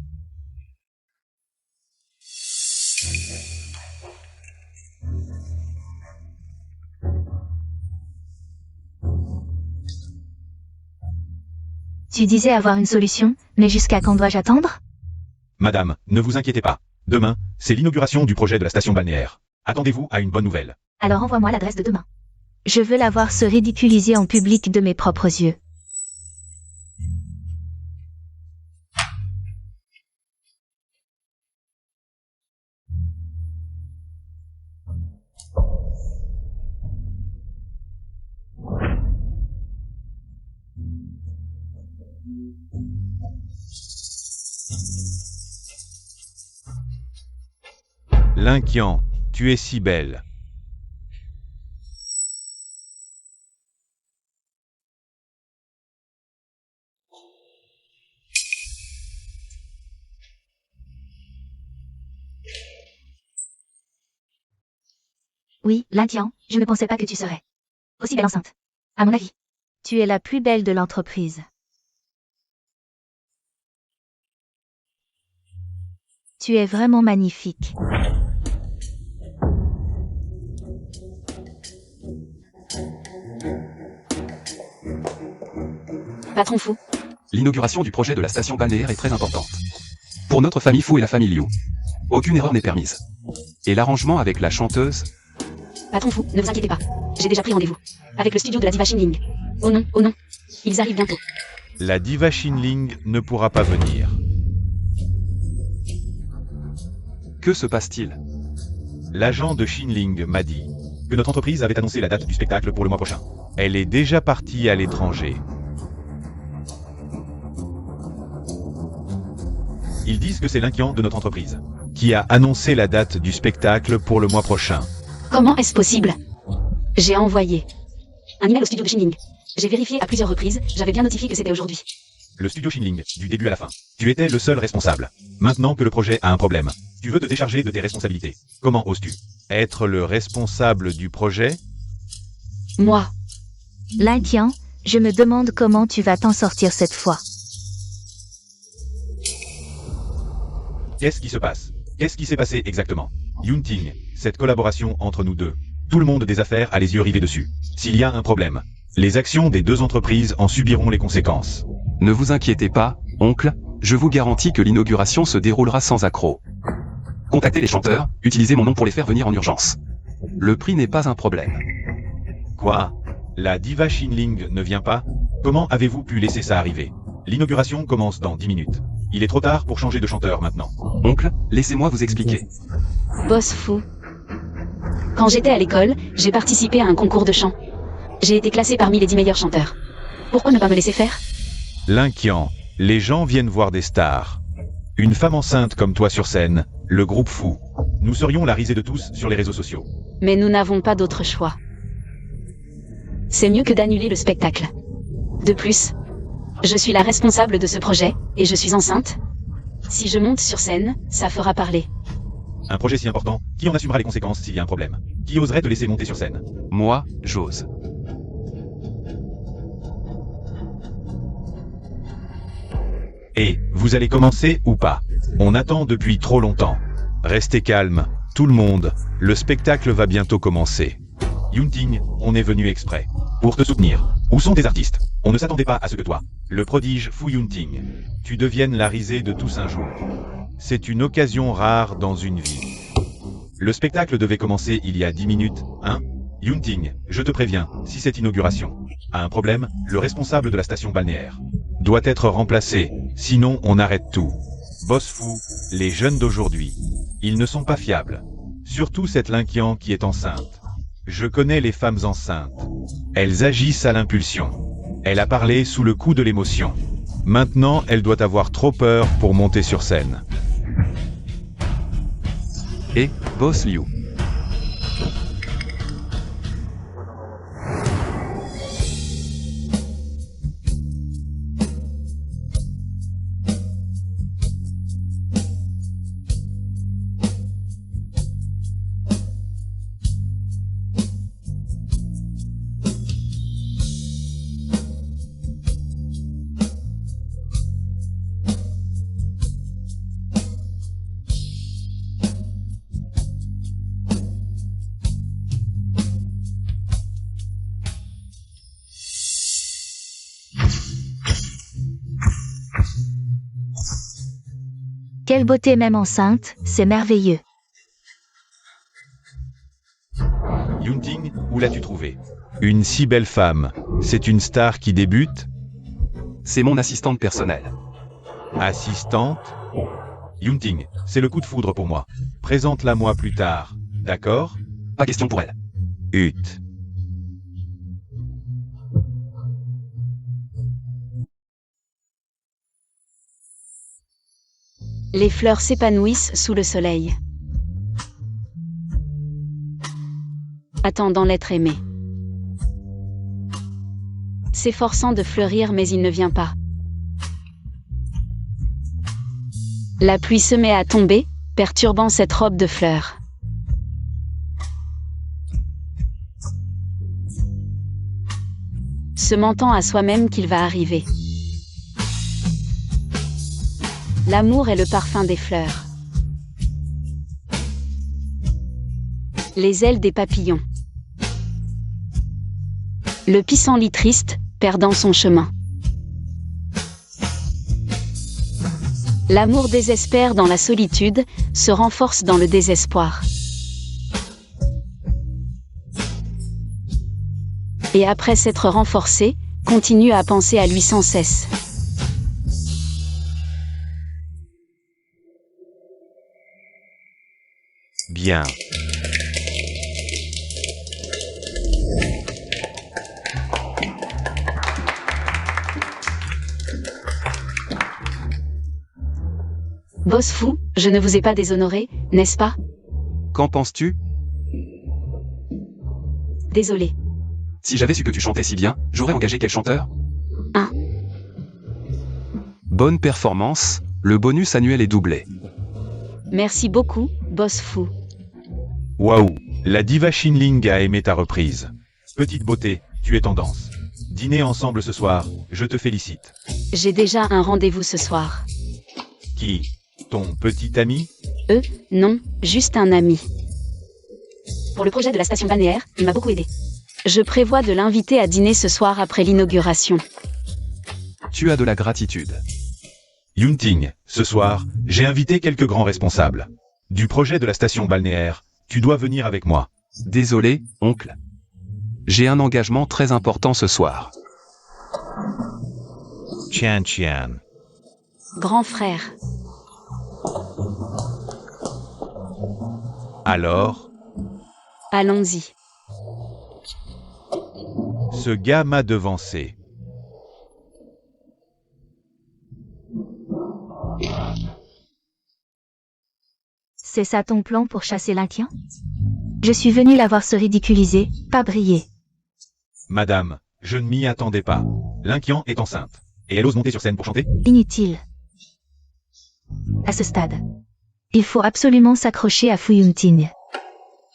Tu disais avoir une solution, mais jusqu'à quand dois-je attendre? Madame, ne vous inquiétez pas. Demain, c'est l'inauguration du projet de la station balnéaire. Attendez-vous à une bonne nouvelle. Alors envoie-moi l'adresse de demain. Je veux la voir se ridiculiser en public de mes propres yeux. Linqian, tu es si belle. Oui, Linqian, je ne pensais pas que tu serais aussi belle enceinte. À mon avis. Tu es la plus belle de l'entreprise. Tu es vraiment magnifique. Patron fou. L'inauguration du projet de la station balnéaire est très importante. Pour notre famille Fou et la famille Liu. Aucune erreur n'est permise. Et l'arrangement avec la chanteuse, Patron fou, ne vous inquiétez pas. J'ai déjà pris rendez-vous. Avec le studio de la diva Xinling. Oh non, oh non. Ils arrivent bientôt. La diva Xinling ne pourra pas venir. que se passe-t-il? L'agent de Xinling m'a dit que notre entreprise avait annoncé la date du spectacle pour le mois prochain. Elle est déjà partie à l'étranger. Ils disent que c'est l'inquiant de notre entreprise qui a annoncé la date du spectacle pour le mois prochain. Comment est-ce possible? J'ai envoyé un email au studio de Xinling. J'ai vérifié à plusieurs reprises, j'avais bien notifié que c'était aujourd'hui. Le studio Xinling, du début à la fin. Tu étais le seul responsable. Maintenant que le projet a un problème, tu veux te décharger de tes responsabilités. Comment oses-tu être le responsable du projet? Moi, L'inquiant, je me demande comment tu vas t'en sortir cette fois. Qu'est-ce qui se passe? Qu'est-ce qui s'est passé exactement? Yunting, cette collaboration entre nous deux. Tout le monde des affaires a les yeux rivés dessus. S'il y a un problème, les actions des deux entreprises en subiront les conséquences. Ne vous inquiétez pas, oncle, je vous garantis que l'inauguration se déroulera sans accroc. Contactez les chanteurs, utilisez mon nom pour les faire venir en urgence. Le prix n'est pas un problème. Quoi? La diva Xinling ne vient pas? Comment avez-vous pu laisser ça arriver? L'inauguration commence dans 10 minutes. Il est trop tard pour changer de chanteur maintenant. Oncle, laissez-moi vous expliquer. boss fou. Quand j'étais à l'école, j'ai participé à un concours de chant. J'ai été classé parmi les 10 meilleurs chanteurs. Pourquoi ne pas me laisser faire? L'inquiant, les gens viennent voir des stars. Une femme enceinte comme toi sur scène, le groupe fou. Nous serions la risée de tous sur les réseaux sociaux. Mais nous n'avons pas d'autre choix. C'est mieux que d'annuler le spectacle. De plus, je suis la responsable de ce projet, et je suis enceinte. Si je monte sur scène, ça fera parler. Un projet si important, qui en assumera les conséquences s'il y a un problème? Qui oserait te laisser monter sur scène? Moi, j'ose. Et, vous allez commencer ou pas? On attend depuis trop longtemps. Restez calme, tout le monde, le spectacle va bientôt commencer. Yunting, on est venu exprès. Pour te soutenir. Où sont tes artistes? On ne s'attendait pas à ce que toi, le prodige Fu Yunting, tu deviennes la risée de tous un jour. C'est une occasion rare dans une vie. Le spectacle devait commencer il y a 10 minutes, hein? Yunting, je te préviens, si cette inauguration a un problème, le responsable de la station balnéaire doit être remplacé, sinon on arrête tout. Boss fou, les jeunes d'aujourd'hui, ils ne sont pas fiables. Surtout cette l'inquiant qui est enceinte. Je connais les femmes enceintes. Elles agissent à l'impulsion. Elle a parlé sous le coup de l'émotion. Maintenant, elle doit avoir trop peur pour monter sur scène. Et, Boss Liu. Quelle beauté même enceinte, c'est merveilleux. Yunting, où l'as-tu trouvé? Une si belle femme, c'est une star qui débute? C'est mon assistante personnelle. Assistante? Yunting, c'est le coup de foudre pour moi. Présente-la-moi plus tard, d'accord? Pas question pour elle. Hut. Les fleurs s'épanouissent sous le soleil, attendant l'être aimé. S'efforçant de fleurir mais il ne vient pas. La pluie se met à tomber, perturbant cette robe de fleurs. Se mentant à soi-même qu'il va arriver. L'amour est le parfum des fleurs. Les ailes des papillons. Le pissenlit triste, perdant son chemin. L'amour désespère dans la solitude, se renforce dans le désespoir. Et après s'être renforcé, continue à penser à lui sans cesse. Bien. Boss fou, je ne vous ai pas déshonoré, n'est-ce pas? Qu'en penses-tu? Désolé. Si j'avais su que tu chantais si bien, j'aurais engagé quel chanteur? Un. Bonne performance, le bonus annuel est doublé. Merci beaucoup, boss fou. Waouh, la diva Shinling a aimé ta reprise. Petite beauté, tu es tendance. Dîner ensemble ce soir, je te félicite. J'ai déjà un rendez-vous ce soir. Qui? Ton petit ami? Non, juste un ami. Pour le projet de la station balnéaire, il m'a beaucoup aidé. Je prévois de l'inviter à dîner ce soir après l'inauguration. Tu as de la gratitude. Yunting, ce soir, j'ai invité quelques grands responsables. Du projet de la station balnéaire, tu dois venir avec moi. Désolé, oncle. J'ai un engagement très important ce soir. Tian. Grand frère. Alors, Allons-y. ce gars m'a devancé. C'est ça ton plan pour chasser l'Inquien? Je suis venu la voir se ridiculiser, pas briller. Madame, je ne m'y attendais pas. L'Inquian est enceinte. Et elle ose monter sur scène pour chanter? Inutile. À ce stade. Il faut absolument s'accrocher à Fu Yunting.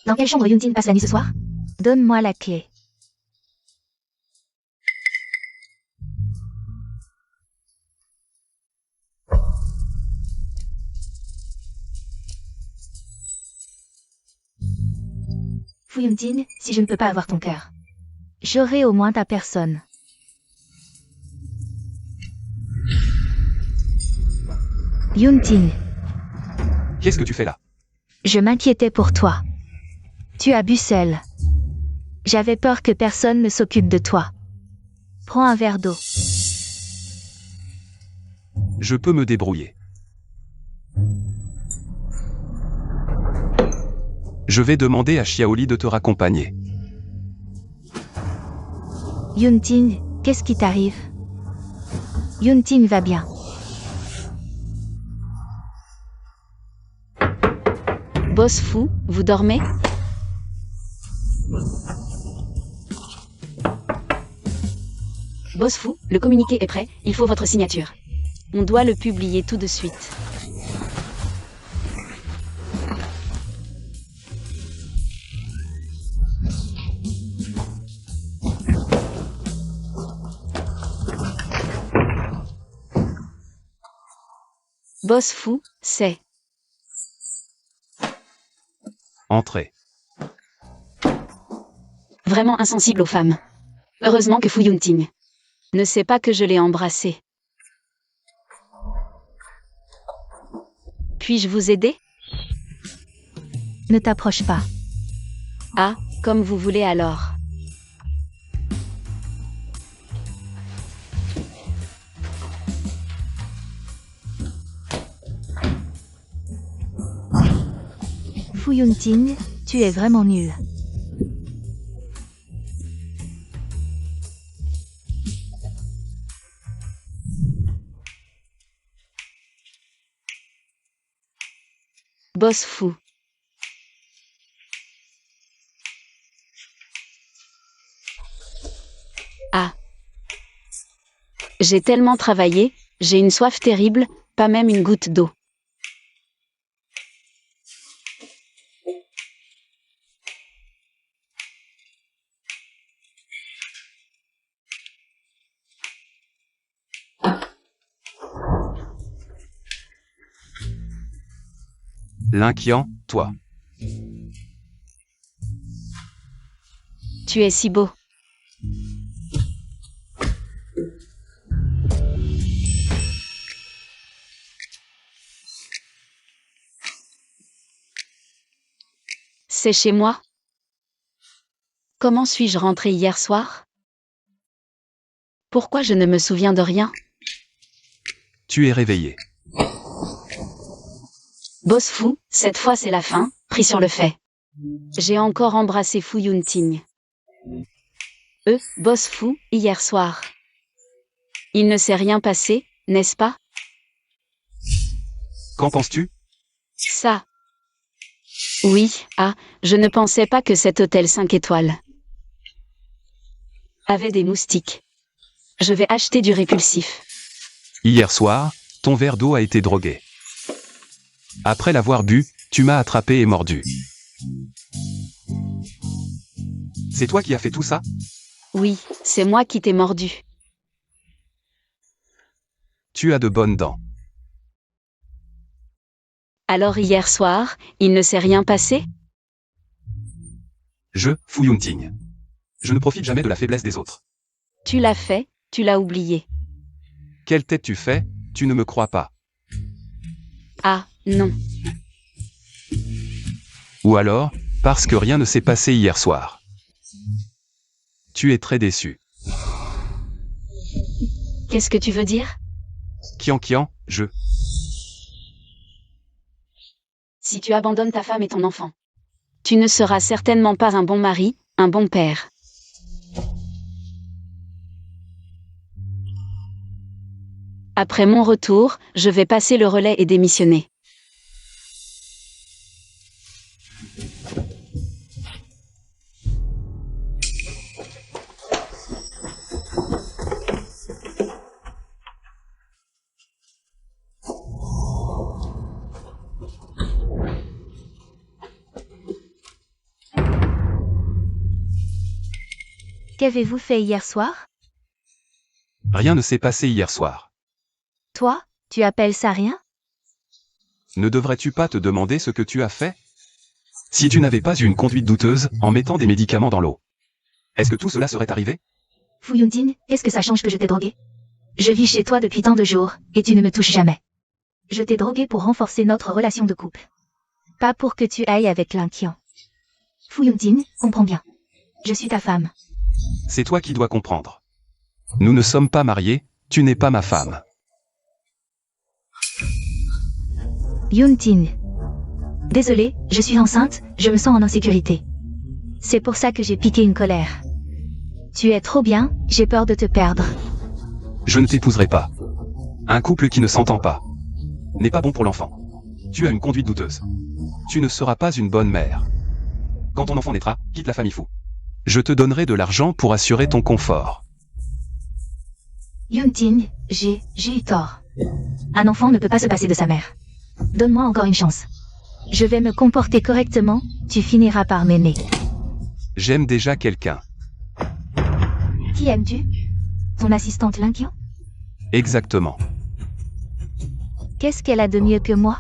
Dans quelle chambre Yuntin passe la nuit ce soir? Donne-moi la clé. Fu Yuntin, si je ne peux pas avoir ton cœur. J'aurai au moins ta personne. Yunting, Qu'est-ce que tu fais là? je m'inquiétais pour toi. Tu as bu seul. J'avais peur que personne ne s'occupe de toi. Prends un verre d'eau. Je peux me débrouiller. Je vais demander à Xiaoli de te raccompagner. Yunting, qu'est-ce qui t'arrive? Yunting va bien. Boss fou, vous dormez? Boss fou, le communiqué est prêt, il faut votre signature. On doit le publier tout de suite. Boss fou, c'est... Entrez. Vraiment insensible aux femmes. Heureusement que Fu Yunting ne sait pas que je l'ai embrassé. Puis-je vous aider? Ne t'approche pas. Ah, comme vous voulez alors. Fu Yunting, tu es vraiment nul. Boss fou. Ah. J'ai tellement travaillé, j'ai une soif terrible, pas même une goutte d'eau. L'Inquian, toi. Tu es si beau. C'est chez moi? Comment suis-je rentré hier soir? Pourquoi je ne me souviens de rien? Tu es réveillé. Boss Fu, cette fois c'est la fin, pris sur le fait. J'ai encore embrassé Fu Yunting. Boss Fu, hier soir. Il ne s'est rien passé, n'est-ce pas? Qu'en penses-tu? Ça. Oui, je ne pensais pas que cet hôtel 5 étoiles avait des moustiques. Je vais acheter du répulsif. Hier soir, ton verre d'eau a été drogué. Après l'avoir bu, tu m'as attrapé et mordu. C'est toi qui as fait tout ça? Oui, c'est moi qui t'ai mordu. Tu as de bonnes dents. Alors hier soir, il ne s'est rien passé? Fu Yunting. Je ne profite jamais de la faiblesse des autres. Tu l'as fait, tu l'as oublié. Quelle tête tu fais? Tu ne me crois pas. Ah, non. Ou alors, parce que rien ne s'est passé hier soir. Tu es très déçu. Qu'est-ce que tu veux dire? Kian, Si tu abandonnes ta femme et ton enfant, tu ne seras certainement pas un bon mari, un bon père. Après mon retour, je vais passer le relais et démissionner. Qu'avez-vous fait hier soir? Rien ne s'est passé hier soir. Toi, tu appelles ça rien? Ne devrais-tu pas te demander ce que tu as fait? Si tu n'avais pas eu une conduite douteuse en mettant des médicaments dans l'eau, est-ce que tout cela serait arrivé? Fu Yunting, qu'est-ce que ça change que je t'ai drogué? Je vis chez toi depuis tant de jours, et tu ne me touches jamais. Je t'ai drogué pour renforcer notre relation de couple. Pas pour que tu ailles avec l'Inquian. Fu Yunting, comprends bien. Je suis ta femme. C'est toi qui dois comprendre. Nous ne sommes pas mariés, tu n'es pas ma femme. Yunting. Désolée, je suis enceinte, je me sens en insécurité. C'est pour ça que j'ai piqué une colère. Tu es trop bien, j'ai peur de te perdre. Je ne t'épouserai pas. Un couple qui ne s'entend pas n'est pas bon pour l'enfant. Tu as une conduite douteuse. Tu ne seras pas une bonne mère. Quand ton enfant naîtra, quitte la famille Fu. Je te donnerai de l'argent pour assurer ton confort. Yunting, j'ai eu tort. Un enfant ne peut pas se passer de sa mère. Donne-moi encore une chance. Je vais me comporter correctement, tu finiras par m'aimer. J'aime déjà quelqu'un. Qui aimes-tu? Ton assistante Linkian? Exactement. Qu'est-ce qu'elle a de mieux que moi?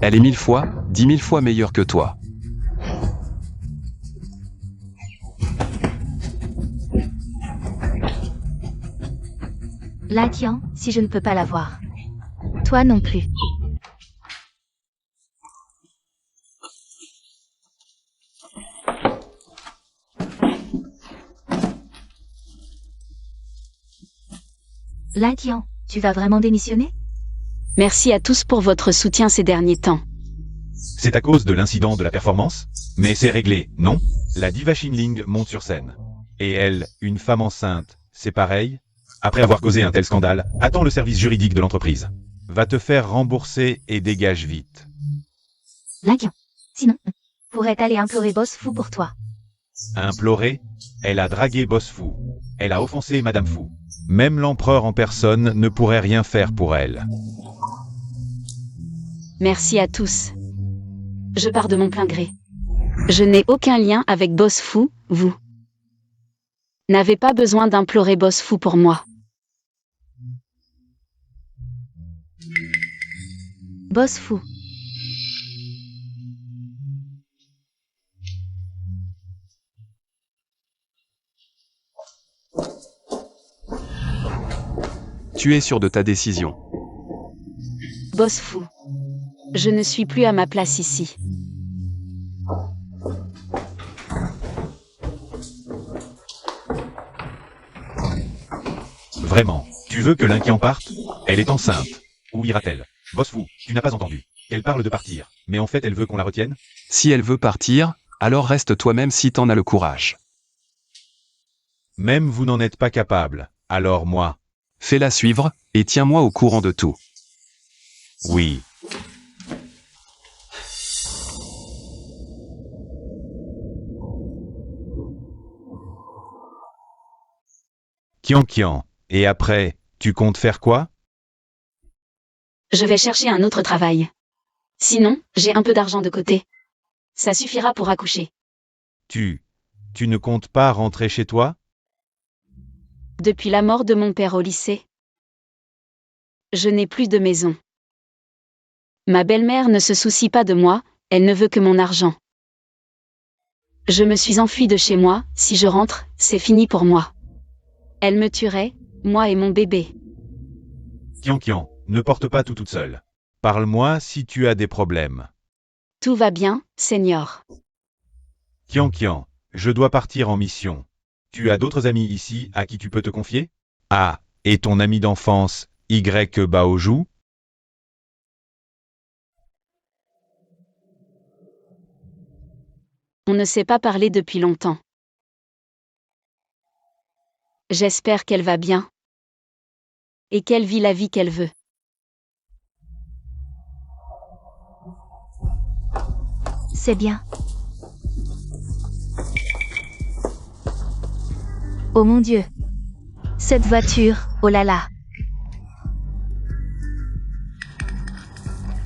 Elle est 1000 fois, 10 000 fois meilleure que toi. L'Inquian, si je ne peux pas l'avoir. Toi non plus. Linkian, tu vas vraiment démissionner? Merci à tous pour votre soutien ces derniers temps. C'est à cause de l'incident de la performance? Mais c'est réglé, non? La diva Xinling monte sur scène. Et elle, une femme enceinte, c'est pareil? Après avoir causé un tel scandale, attends le service juridique de l'entreprise. Va te faire rembourser et dégage vite. Linkian. Sinon, Pourrait aller implorer Boss Fu pour toi. Implorer? Elle a dragué Boss Fu. Elle a offensé Madame Fu. Même l'empereur en personne ne pourrait rien faire pour elle. Merci à tous. Je pars de mon plein gré. Je n'ai aucun lien avec Boss Fu, vous n'avez pas besoin d'implorer Boss Fu pour moi. Boss Fu. Tu es sûr de ta décision? Boss Fu. Je ne suis plus à ma place ici. Vraiment, tu veux que l'Inquian parte? Elle est enceinte. Où ira-t-elle? Boss fou, tu n'as pas entendu. Elle parle de partir, mais en fait elle veut qu'on la retienne? Si elle veut partir, alors reste toi-même si t'en as le courage. Même vous n'en êtes pas capable, alors moi. Fais-la suivre, et tiens-moi au courant de tout. Oui. Kian, et après, tu comptes faire quoi? Je vais chercher un autre travail. Sinon, j'ai un peu d'argent de côté. Ça suffira pour accoucher. Tu ne comptes pas rentrer chez toi? Depuis la mort de mon père au lycée, je n'ai plus de maison. Ma belle-mère ne se soucie pas de moi, elle ne veut que mon argent. Je me suis enfuie de chez moi, si je rentre, c'est fini pour moi. Elle me tuerait, moi et mon bébé. Kian, ne porte pas tout toute seule. Parle-moi si tu as des problèmes. Tout va bien, Seigneur. Kian, je dois partir en mission. Tu as d'autres amis ici à qui tu peux te confier? Ah, et ton ami d'enfance, Y Baoju? On ne s'est pas parlé depuis longtemps. J'espère qu'elle va bien. Et qu'elle vit la vie qu'elle veut. C'est bien. Oh mon Dieu. Cette voiture, oh là là.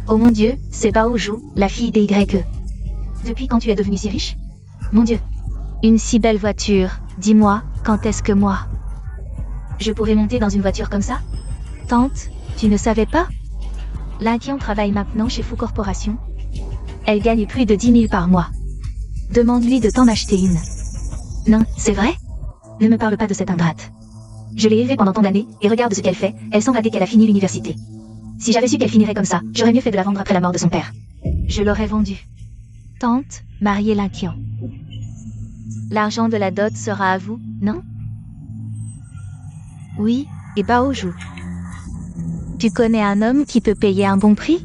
Oh mon Dieu, c'est Baoju, la fille des YE. Depuis quand tu es devenue si riche? Mon Dieu. Une si belle voiture, dis-moi, quand est-ce que moi? Je pourrais monter dans une voiture comme ça? Tante, tu ne savais pas? L'Inquian travaille maintenant chez Fou Corporation. Elle gagne plus de 10 000 par mois. Demande-lui de t'en acheter une. Non, c'est vrai? Ne me parle pas de cette ingrate. Je l'ai élevée pendant tant d'années, et regarde ce qu'elle fait, elle s'en va dès qu'elle a fini l'université. Si j'avais su qu'elle finirait comme ça, j'aurais mieux fait de la vendre après la mort de son père. Je l'aurais vendue. Tante, mariez l'Inquian. L'argent de la dot sera à vous, non? Oui, et Baoju. Tu connais un homme qui peut payer un bon prix?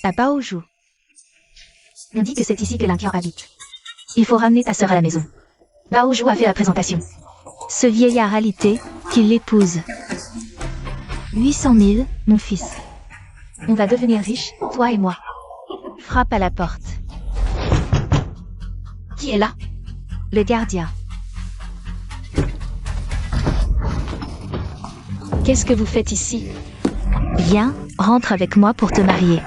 À Baoju. On dit que c'est ici que l'Inquian habite. Il faut ramener ta sœur à la maison. Baoju a fait la présentation. Ce vieillard alité, qu'il l'épouse. 800 000, mon fils. On va devenir riches, toi et moi. Frappe à la porte. Qui est là? Le gardien. Qu'est-ce que vous faites ici? Viens, rentre avec moi pour te marier.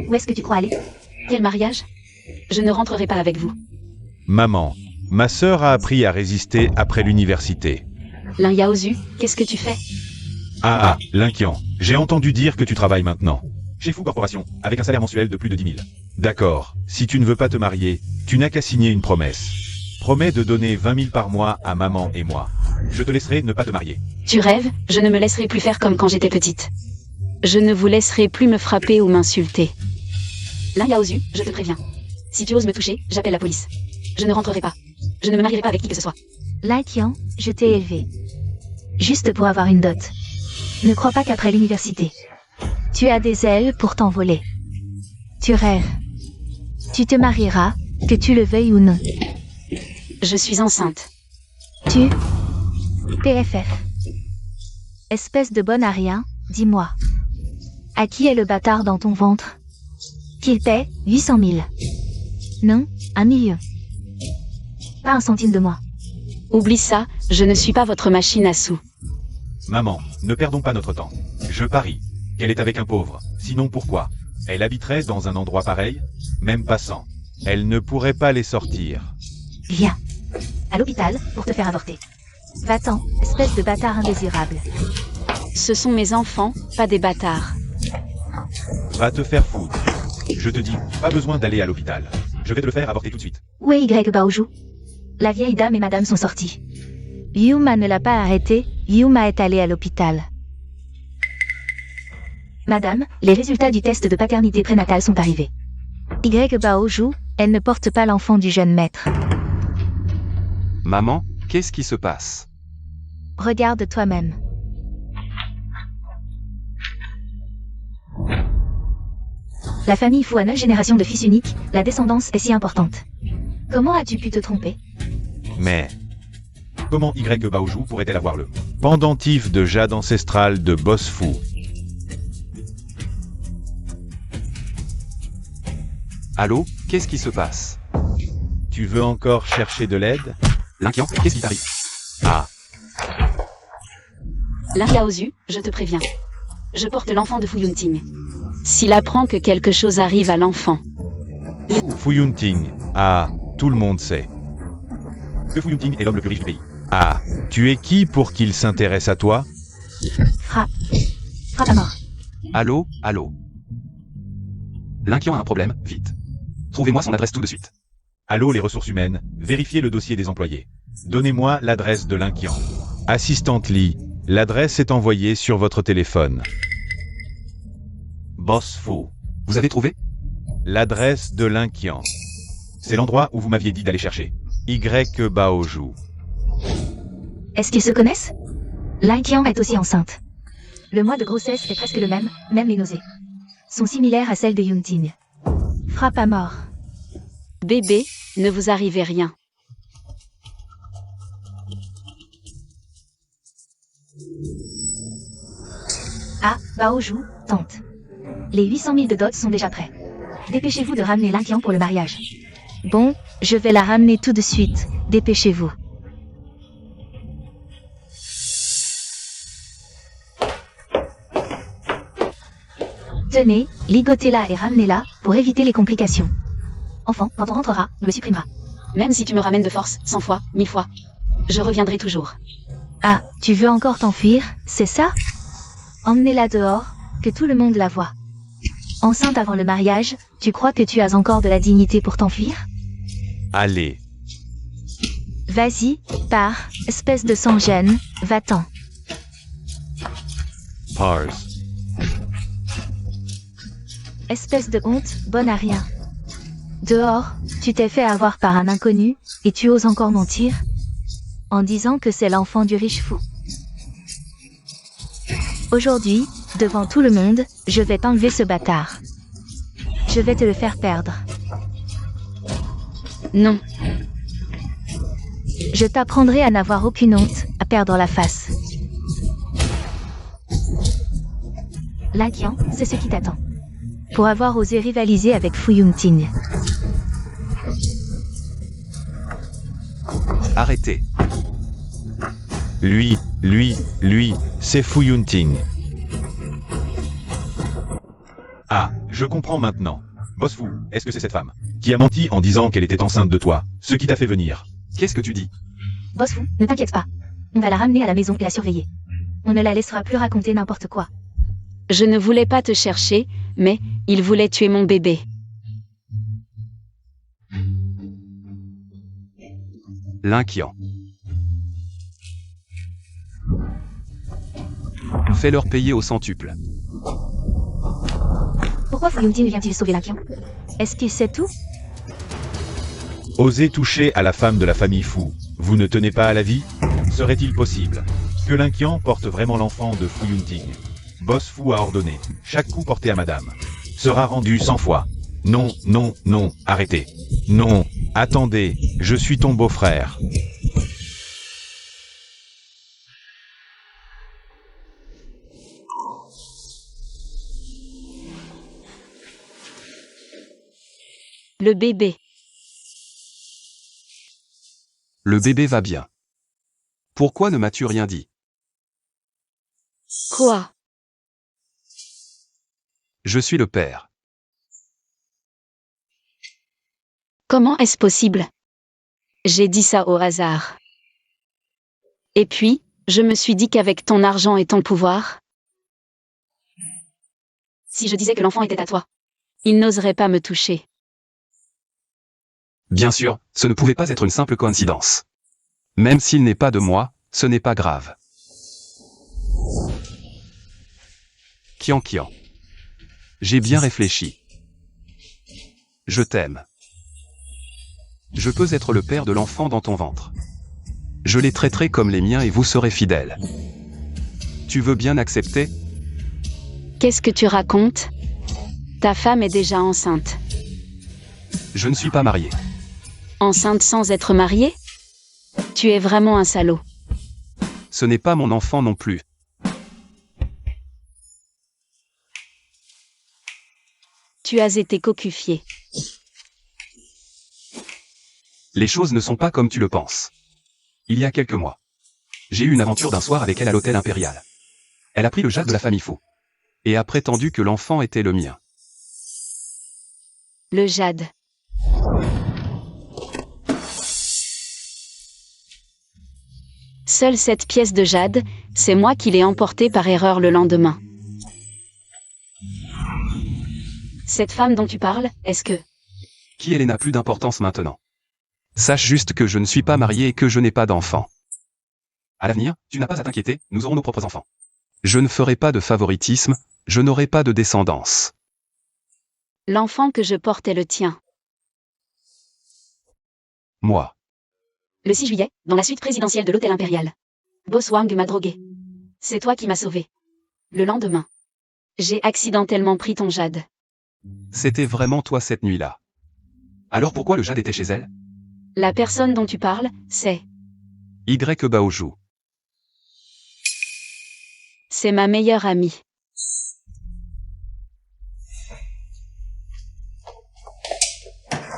Où est-ce que tu crois aller? Quel mariage? Je ne rentrerai pas avec vous. Maman, ma sœur a appris à résister après l'université. Lin Yaozu, qu'est-ce que tu fais? L'Inquian, j'ai entendu dire que tu travailles maintenant. Chez Fou Corporation, avec un salaire mensuel de plus de 10 000. D'accord, si tu ne veux pas te marier, tu n'as qu'à signer une promesse. Promets de donner 20 000 par mois à maman et moi. Je te laisserai ne pas te marier. Tu rêves, je ne me laisserai plus faire comme quand j'étais petite. Je ne vous laisserai plus me frapper ou m'insulter. Lin Yaozu, je te préviens. Si tu oses me toucher, j'appelle la police. Je ne rentrerai pas. Je ne me marierai pas avec qui que ce soit. L'Inquian, je t'ai élevé. Juste pour avoir une dot. Ne crois pas qu'après l'université. Tu as des ailes pour t'envoler. Tu rêves. Tu te marieras, que tu le veuilles ou non. Je suis enceinte. Tu PFF. Espèce de bonne à rien, dis-moi. À qui est le bâtard dans ton ventre? Qu'il paie 800 000. Non, 1 million. Pas un centime de moi. Oublie ça, je ne suis pas votre machine à sous. Maman, ne perdons pas notre temps. Je parie qu'elle est avec un pauvre. Sinon pourquoi? Elle habiterait dans un endroit pareil? Même passant. Elle ne pourrait pas les sortir. Viens. À l'hôpital, pour te faire avorter. Va-t'en, espèce de bâtard indésirable. Ce sont mes enfants, pas des bâtards. Va te faire foutre. Je te dis, pas besoin d'aller à l'hôpital. Je vais te le faire avorter tout de suite. Où est Y Baoju? La vieille dame et madame sont sorties. Yuma ne l'a pas arrêté, Yuma est allée à l'hôpital. Madame, les résultats du test de paternité prénatale sont arrivés. Y Baoju, Elle ne porte pas l'enfant du jeune maître. Maman, qu'est-ce qui se passe? Regarde toi-même. La famille Fu a 9 générations de fils uniques, la descendance est si importante. Comment as-tu pu te tromper? Mais comment Y Baoju pourrait-elle avoir le pendentif de jade ancestral de Boss Fu? Allô, qu'est-ce qui se passe? Tu veux encore chercher de l'aide? L'Inquian, qu'est-ce qui t'arrive? Ah, Là Yaozu, je te préviens. Je porte l'enfant de Fu Yunting. S'il apprend que quelque chose arrive à l'enfant, Fu Yunting. Ah, tout le monde sait. Que Fu Yunting est l'homme le plus riche du pays. Ah, tu es qui pour qu'il s'intéresse à toi? Frappe. Frappe à mort. Allô, allô. L'Inquian a un problème, vite. Trouvez-moi son adresse tout de suite. Allô les ressources humaines, vérifiez le dossier des employés. Donnez-moi l'adresse de l'Inquian. Assistante Lee, l'adresse est envoyée sur votre téléphone. Boss Fu. Vous avez trouvé? L'adresse de l'Inquian. C'est l'endroit où vous m'aviez dit d'aller chercher. Y Baoju. Est-ce qu'ils se connaissent? L'Inquian est aussi enceinte. Le mois de grossesse est presque le même les nausées sont similaires à celles de Yunting. Frappe à mort. bébé, ne vous arrivez rien. Ah, Baoju, tente. Les 800 000 de dot sont déjà prêts. Dépêchez-vous de ramener l'Inquian pour le mariage. Bon, je vais la ramener tout de suite. Dépêchez-vous. Tenez, ligotez-la et ramenez-la pour éviter les complications. Enfant, quand on rentrera, on le supprimera. Même si tu me ramènes de force, 100 fois, 1000 fois, je reviendrai toujours. Ah, tu veux encore t'enfuir, c'est ça? Emmenez-la dehors, que tout le monde la voie. Enceinte avant le mariage, tu crois que tu as encore de la dignité pour t'enfuir? Allez. Vas-y, pars, espèce de sans-gêne, va-t'en. Pars. Espèce de honte, bonne à rien. Dehors, tu t'es fait avoir par un inconnu, et tu oses encore mentir? En disant que c'est l'enfant du riche fou. Aujourd'hui, devant tout le monde, je vais t'enlever ce bâtard. Je vais te le faire perdre. Non, Je t'apprendrai à n'avoir aucune honte, à perdre la face. L'Inquian, c'est ce qui t'attend. Pour avoir osé rivaliser avec Fu Yunting. Arrêtez. Lui, c'est Fu Yunting. Ah, je comprends maintenant. Boss Fu, est-ce que c'est cette femme qui a menti en disant qu'elle était enceinte de toi, ce qui t'a fait venir? Qu'est-ce que tu dis? Boss Fu, ne t'inquiète pas. On va la ramener à la maison et la surveiller. On ne la laissera plus raconter n'importe quoi. je ne voulais pas te chercher, mais il voulait tuer mon bébé. L'Inquian. Fais-leur payer au centuple. Pourquoi Fu Yunting vient-il sauver l'Inquian? Est-ce qu'il sait tout? Osez toucher à la femme de la famille Fu. Vous ne tenez pas à la vie? Serait-il possible que l'Inquian porte vraiment l'enfant de Fu Yunting? Boss Fu a ordonné. Chaque coup porté à madame sera rendu 100 fois. Non, non, non, arrêtez. Non, attendez, je suis ton beau-frère. Le bébé. Le bébé va bien. Pourquoi ne m'as-tu rien dit? Quoi? Je suis le père. Comment est-ce possible? J'ai dit ça au hasard. Et puis, je me suis dit qu'avec ton argent et ton pouvoir, si je disais que l'enfant était à toi, il n'oserait pas me toucher. Bien sûr, ce ne pouvait pas être une simple coïncidence. Même s'il n'est pas de moi, ce n'est pas grave. Kian. J'ai bien réfléchi. Je t'aime. Je peux être le père de l'enfant dans ton ventre. Je les traiterai comme les miens et vous serez fidèles. Tu veux bien accepter? Qu'est-ce que tu racontes? Ta femme est déjà enceinte. Je ne suis pas marié. Enceinte sans être mariée? Tu es vraiment un salaud. Ce n'est pas mon enfant non plus. Tu as été cocufié. Les choses ne sont pas comme tu le penses. Il y a quelques mois, j'ai eu une aventure d'un soir avec elle à l'hôtel impérial. Elle a pris le jade de la famille Fou et a prétendu que l'enfant était le mien. Le jade. Seule cette pièce de jade, c'est moi qui l'ai emportée par erreur le lendemain. Cette femme dont tu parles, est-ce que... Qui elle n'a plus d'importance maintenant. Sache juste que je ne suis pas marié et que je n'ai pas d'enfant. À l'avenir, tu n'as pas à t'inquiéter, nous aurons nos propres enfants. Je ne ferai pas de favoritisme, je n'aurai pas de descendance. L'enfant que je porte est le tien. Moi. Le 6 juillet, dans la suite présidentielle de l'hôtel impérial. Boss Wang m'a drogué. C'est toi qui m'as sauvé. Le lendemain, j'ai accidentellement pris ton jade. C'était vraiment toi cette nuit-là. Alors pourquoi le jade était chez elle? La personne dont tu parles, c'est... Y Baoju. C'est ma meilleure amie.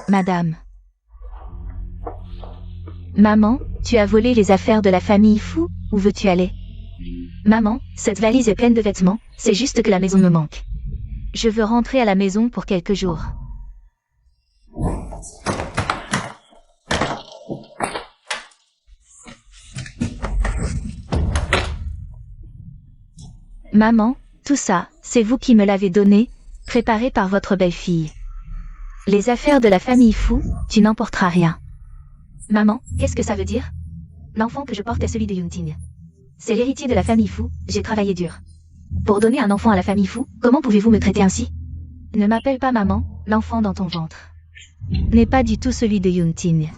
Madame. Maman, tu as volé les affaires de la famille Fou, où veux-tu aller? Maman, cette valise est pleine de vêtements, c'est juste que la maison me manque. Je veux rentrer à la maison pour quelques jours. Maman, tout ça, c'est vous qui me l'avez donné, préparé par votre belle-fille. Les affaires de la famille Fou, tu n'emporteras rien. Maman, qu'est-ce que ça veut dire? L'enfant que je porte est celui de Yunting. C'est l'héritier de la famille Fou, j'ai travaillé dur. Pour donner un enfant à la famille Fou, comment pouvez-vous me traiter ainsi? Ne m'appelle pas maman, l'enfant dans ton ventre n'est pas du tout celui de Yunting.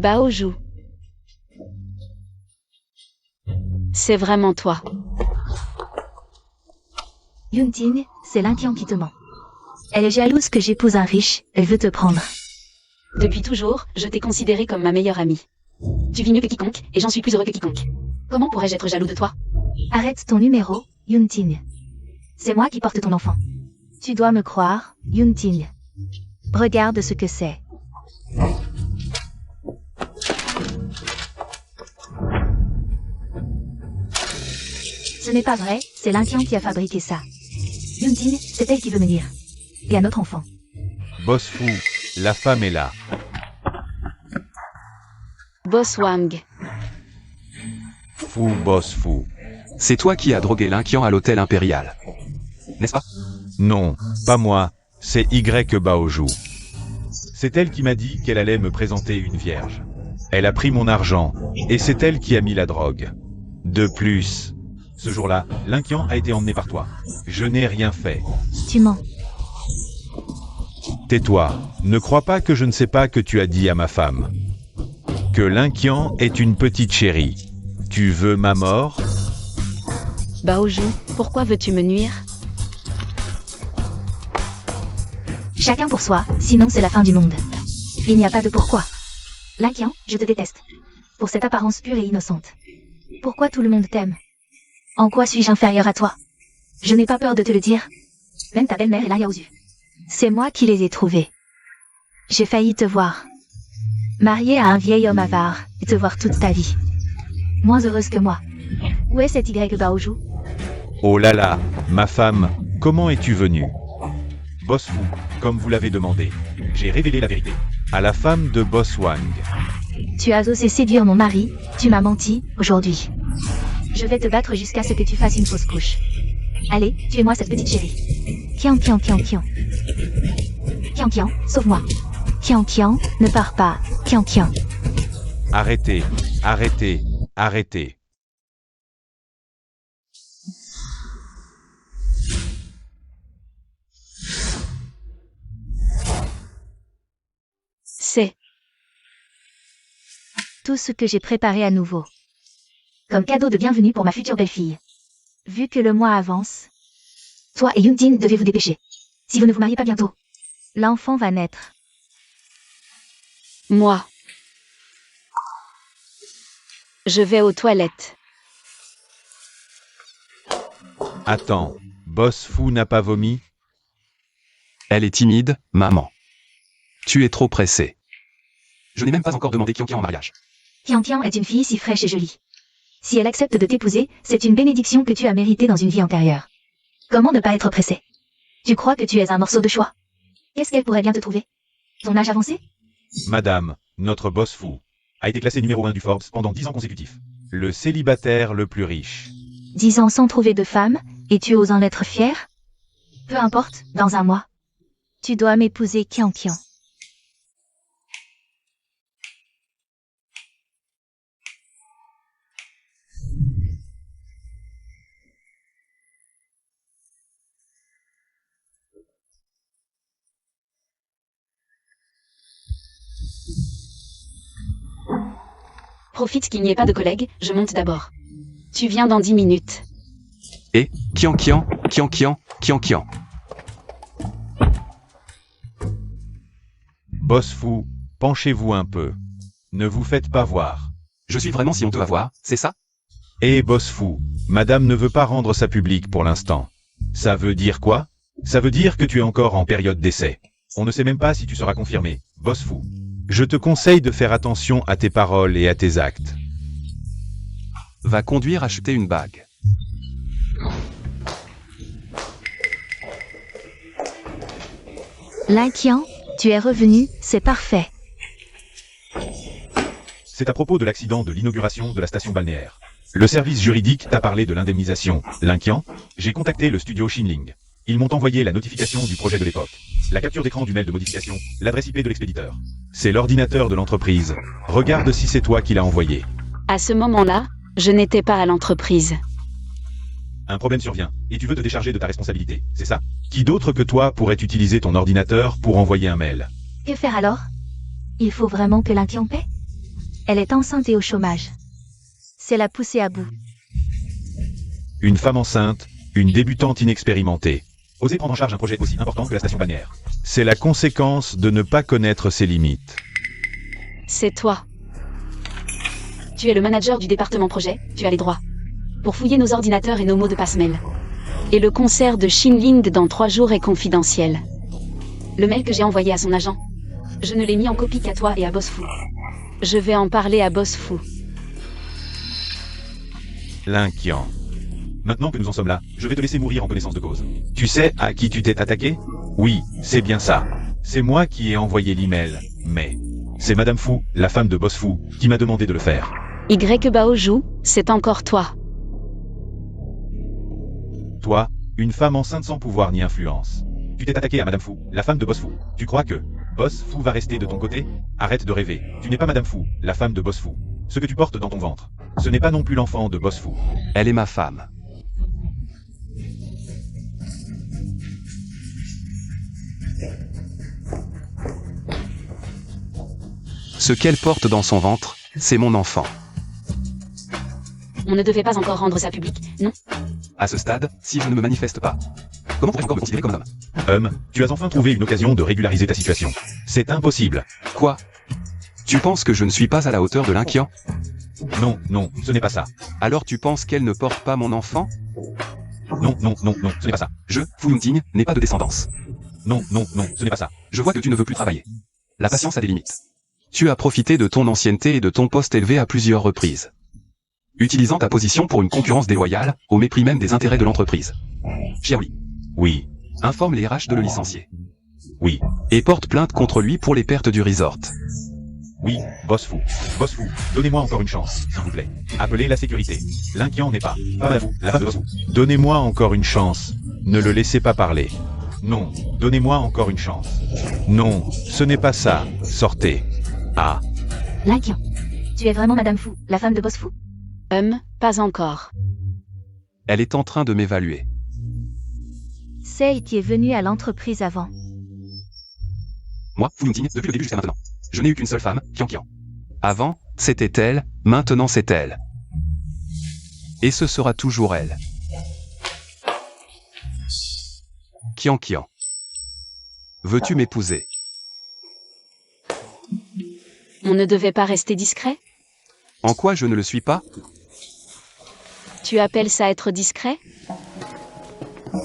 Baoju. C'est vraiment toi. Yunting, c'est l'Inquian qui te ment. Elle est jalouse que j'épouse un riche, elle veut te prendre. Depuis toujours, je t'ai considéré comme ma meilleure amie. Tu vis mieux que quiconque, et j'en suis plus heureux que quiconque. Comment pourrais-je être jaloux de toi? Arrête ton numéro, Yunting. C'est moi qui porte ton enfant. Tu dois me croire, Yunting. Regarde ce que c'est. Ce n'est pas vrai, c'est l'Inquian qui a fabriqué ça. Yunting, c'est elle qui veut me nuire. Et à notre enfant. Boss Fou, la femme est là. Boss Wang. Fou, boss Fou. C'est toi qui as drogué l'Inquian à l'hôtel impérial. N'est-ce pas? Non, pas moi, c'est Y Baoju. C'est elle qui m'a dit qu'elle allait me présenter une vierge. Elle a pris mon argent, et c'est elle qui a mis la drogue. De plus, ce jour-là, l'Inquian a été emmené par toi. Je n'ai rien fait. Tu mens. Tais-toi, ne crois pas que je ne sais pas que tu as dit à ma femme. Que l'Inquian est une petite chérie. Tu veux ma mort? Baoju, pourquoi veux-tu me nuire? Chacun pour soi, sinon c'est la fin du monde. Il n'y a pas de pourquoi. L'Inquian, je te déteste. Pour cette apparence pure et innocente. Pourquoi tout le monde t'aime? En quoi suis-je inférieur à toi? Je n'ai pas peur de te le dire. Même ta belle-mère est là, Yaozu. C'est moi qui les ai trouvés. J'ai failli te voir. Mariée à un vieil homme avare, et te voir toute ta vie. Moins heureuse que moi. Où est cet Y Baoju? Oh là là, ma femme, comment es-tu venue? Boss Fou, comme vous l'avez demandé, j'ai révélé la vérité. À la femme de Boss Wang. Tu as osé séduire mon mari, tu m'as menti, aujourd'hui. Je vais te battre jusqu'à ce que tu fasses une fausse couche. Allez, tuez-moi cette petite chérie. Kian, Kian, Kian, Kian. Kian, Kian, sauve-moi. Kian, Kian, ne pars pas, Kian, Kian. Arrêtez, arrêtez, arrêtez. C'est tout ce que j'ai préparé à nouveau. Comme cadeau de bienvenue pour ma future belle-fille. Vu que le mois avance, Toi et Yunjin devez vous dépêcher. Si vous ne vous mariez pas bientôt. l'enfant va naître. moi. Je vais aux toilettes. Attends, Boss Fou n'a pas vomi? Elle est timide, maman. Tu es trop pressée. Je n'ai même pas encore demandé Qian en mariage. Tian Tian est une fille si fraîche et jolie. Si elle accepte de t'épouser, c'est une bénédiction que tu as méritée dans une vie antérieure. Comment ne pas être pressé? Tu crois que tu es un morceau de choix? Qu'est-ce qu'elle pourrait bien te trouver? Ton âge avancé? Madame, notre Boss Fou a été classé numéro 1 du Forbes pendant 10 ans consécutifs. Le célibataire le plus riche. 10 ans sans trouver de femme, et tu oses en être fier? Peu importe, dans un mois. Tu dois m'épouser Qian. Profite qu'il n'y ait pas de collègues, je monte d'abord. Tu viens dans 10 minutes. Et, Qian. Boss Fou, penchez-vous un peu. Ne vous faites pas voir. Je suis vraiment si on te va voir, c'est ça? Eh Boss Fou, madame ne veut pas rendre ça public pour l'instant. Ça veut dire quoi? Ça veut dire que tu es encore en période d'essai. On ne sait même pas si tu seras confirmé, Boss Fou. Je te conseille de faire attention à tes paroles et à tes actes. Va conduire acheter une bague. Qian, tu es revenu, c'est parfait. C'est à propos de l'accident de l'inauguration de la station balnéaire. Le service juridique t'a parlé de l'indemnisation. Qian, j'ai contacté le studio Xinling. Ils m'ont envoyé la notification du projet de l'époque, la capture d'écran du mail de modification, l'adresse IP de l'expéditeur. C'est l'ordinateur de l'entreprise. Regarde si c'est toi qui l'as envoyé. À ce moment-là, je n'étais pas à l'entreprise. Un problème survient, et tu veux te décharger de ta responsabilité, c'est ça? Qui d'autre que toi pourrait utiliser ton ordinateur pour envoyer un mail? Que faire alors? Il faut vraiment que Qian paie? Elle est enceinte et au chômage. C'est la pousser à bout. Une femme enceinte, une débutante inexpérimentée. Oser prendre en charge un projet aussi important que la station balnéaire. C'est la conséquence de ne pas connaître ses limites. C'est toi. Tu es le manager du département projet, tu as les droits. Pour fouiller nos ordinateurs et nos mots de passe mail. Et le concert de Xinling dans 3 jours est confidentiel. Le mail que j'ai envoyé à son agent. Je ne l'ai mis en copie qu'à toi et à Boss Fou. Je vais en parler à Boss Fou. Qian. Maintenant que nous en sommes là, je vais te laisser mourir en connaissance de cause. Tu sais à qui tu t'es attaqué? Oui, c'est bien ça. C'est moi qui ai envoyé l'email, mais c'est Madame Fou, la femme de Boss Fou, qui m'a demandé de le faire. Y Baozhou, c'est encore toi. Toi, une femme enceinte sans pouvoir ni influence. Tu t'es attaqué à Madame Fou, la femme de Boss Fou. Tu crois que Boss Fou va rester de ton côté? Arrête de rêver. Tu n'es pas Madame Fou, la femme de Boss Fou. Ce que tu portes dans ton ventre, ce n'est pas non plus l'enfant de Boss Fou. Elle est ma femme. Ce qu'elle porte dans son ventre, c'est mon enfant. On ne devait pas encore rendre ça public, non? À ce stade, si je ne me manifeste pas, comment pourrais-je encore me considérer comme un homme? Tu as enfin trouvé une occasion de régulariser ta situation. C'est impossible. Quoi? Tu penses que je ne suis pas à la hauteur de Qian? Non, ce n'est pas ça. Alors tu penses qu'elle ne porte pas mon enfant? Non, ce n'est pas ça. Je, Fu Yunting, n'ai pas de descendance. Non, ce n'est pas ça. Je vois que tu ne veux plus travailler. La patience a des limites. Tu as profité de ton ancienneté et de ton poste élevé à plusieurs reprises. Utilisant ta position pour une concurrence déloyale, au mépris même des intérêts de l'entreprise. Xiaoli. Oui. Informe les RH de le licencier. Oui. Et porte plainte contre lui pour les pertes du resort. Oui, Boss Fou, donnez-moi encore une chance, s'il vous plaît. Appelez la sécurité. Qian n'est pas Madame Fou, la femme de Boss Fou. Donnez-moi encore une chance. Ne le laissez pas parler. Non, donnez-moi encore une chance. Non, ce n'est pas ça. Sortez. Ah. Qian, tu es vraiment Madame Fou, la femme de Boss Fou? Pas encore. Elle est en train de m'évaluer. Sei qui est venu à l'entreprise avant. Moi, Fu Yunting, depuis le début jusqu'à maintenant. Je n'ai eu qu'une seule femme, Kian. Avant, c'était elle, maintenant c'est elle. Et ce sera toujours elle. Kian. Veux-tu m'épouser? On ne devait pas rester discret? En quoi je ne le suis pas? Tu appelles ça être discret?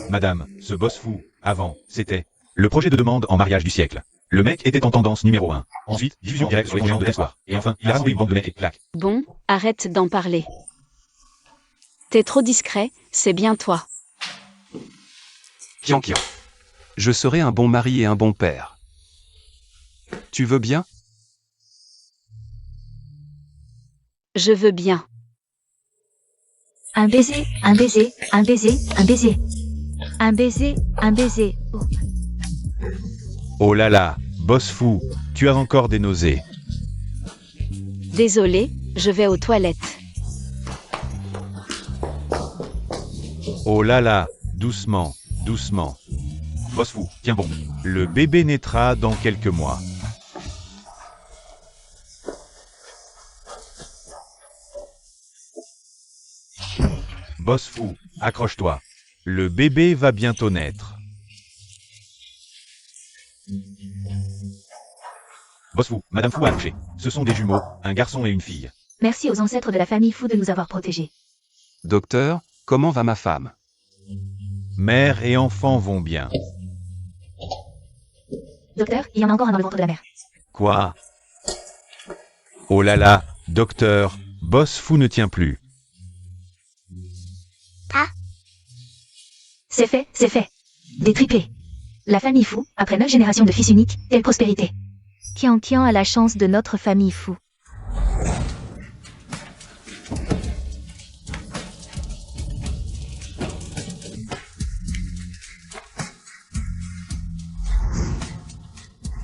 Madame, ce boss fou, avant, c'était le projet de demande en mariage du siècle. Le mec était en tendance numéro 1. Ensuite, diffusion directe sur les géants de l'espoir. Et enfin, il a rassemblé une bande de mecs et clac. Bon, arrête d'en parler. T'es trop discret, c'est bien toi. Kian. Je serai un bon mari et un bon père. Tu veux bien? Je veux bien. Un baiser, un baiser, un baiser, un baiser. Un baiser, un baiser. Oh. Oh là là, boss fou, tu as encore des nausées. Désolé, je vais aux toilettes. Oh là là, doucement, doucement. Boss fou, tiens bon. Le bébé naîtra dans quelques mois. Boss fou, accroche-toi. Le bébé va bientôt naître. Boss fou, Madame Fou a accouché. Ce sont des jumeaux, un garçon et une fille. Merci aux ancêtres de la famille Fou de nous avoir protégés. Docteur, comment va ma femme? Mère et enfant vont bien. Docteur, il y en a encore un dans le ventre de la mère. Quoi? Oh là là, docteur, boss fou ne tient plus. C'est fait, c'est fait. Des triplés. La famille Fou, après 9 générations de fils uniques, quelle prospérité. Kian a la chance de notre famille Fou.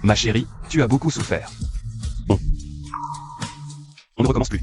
Ma chérie, tu as beaucoup souffert. Bon. On ne recommence plus.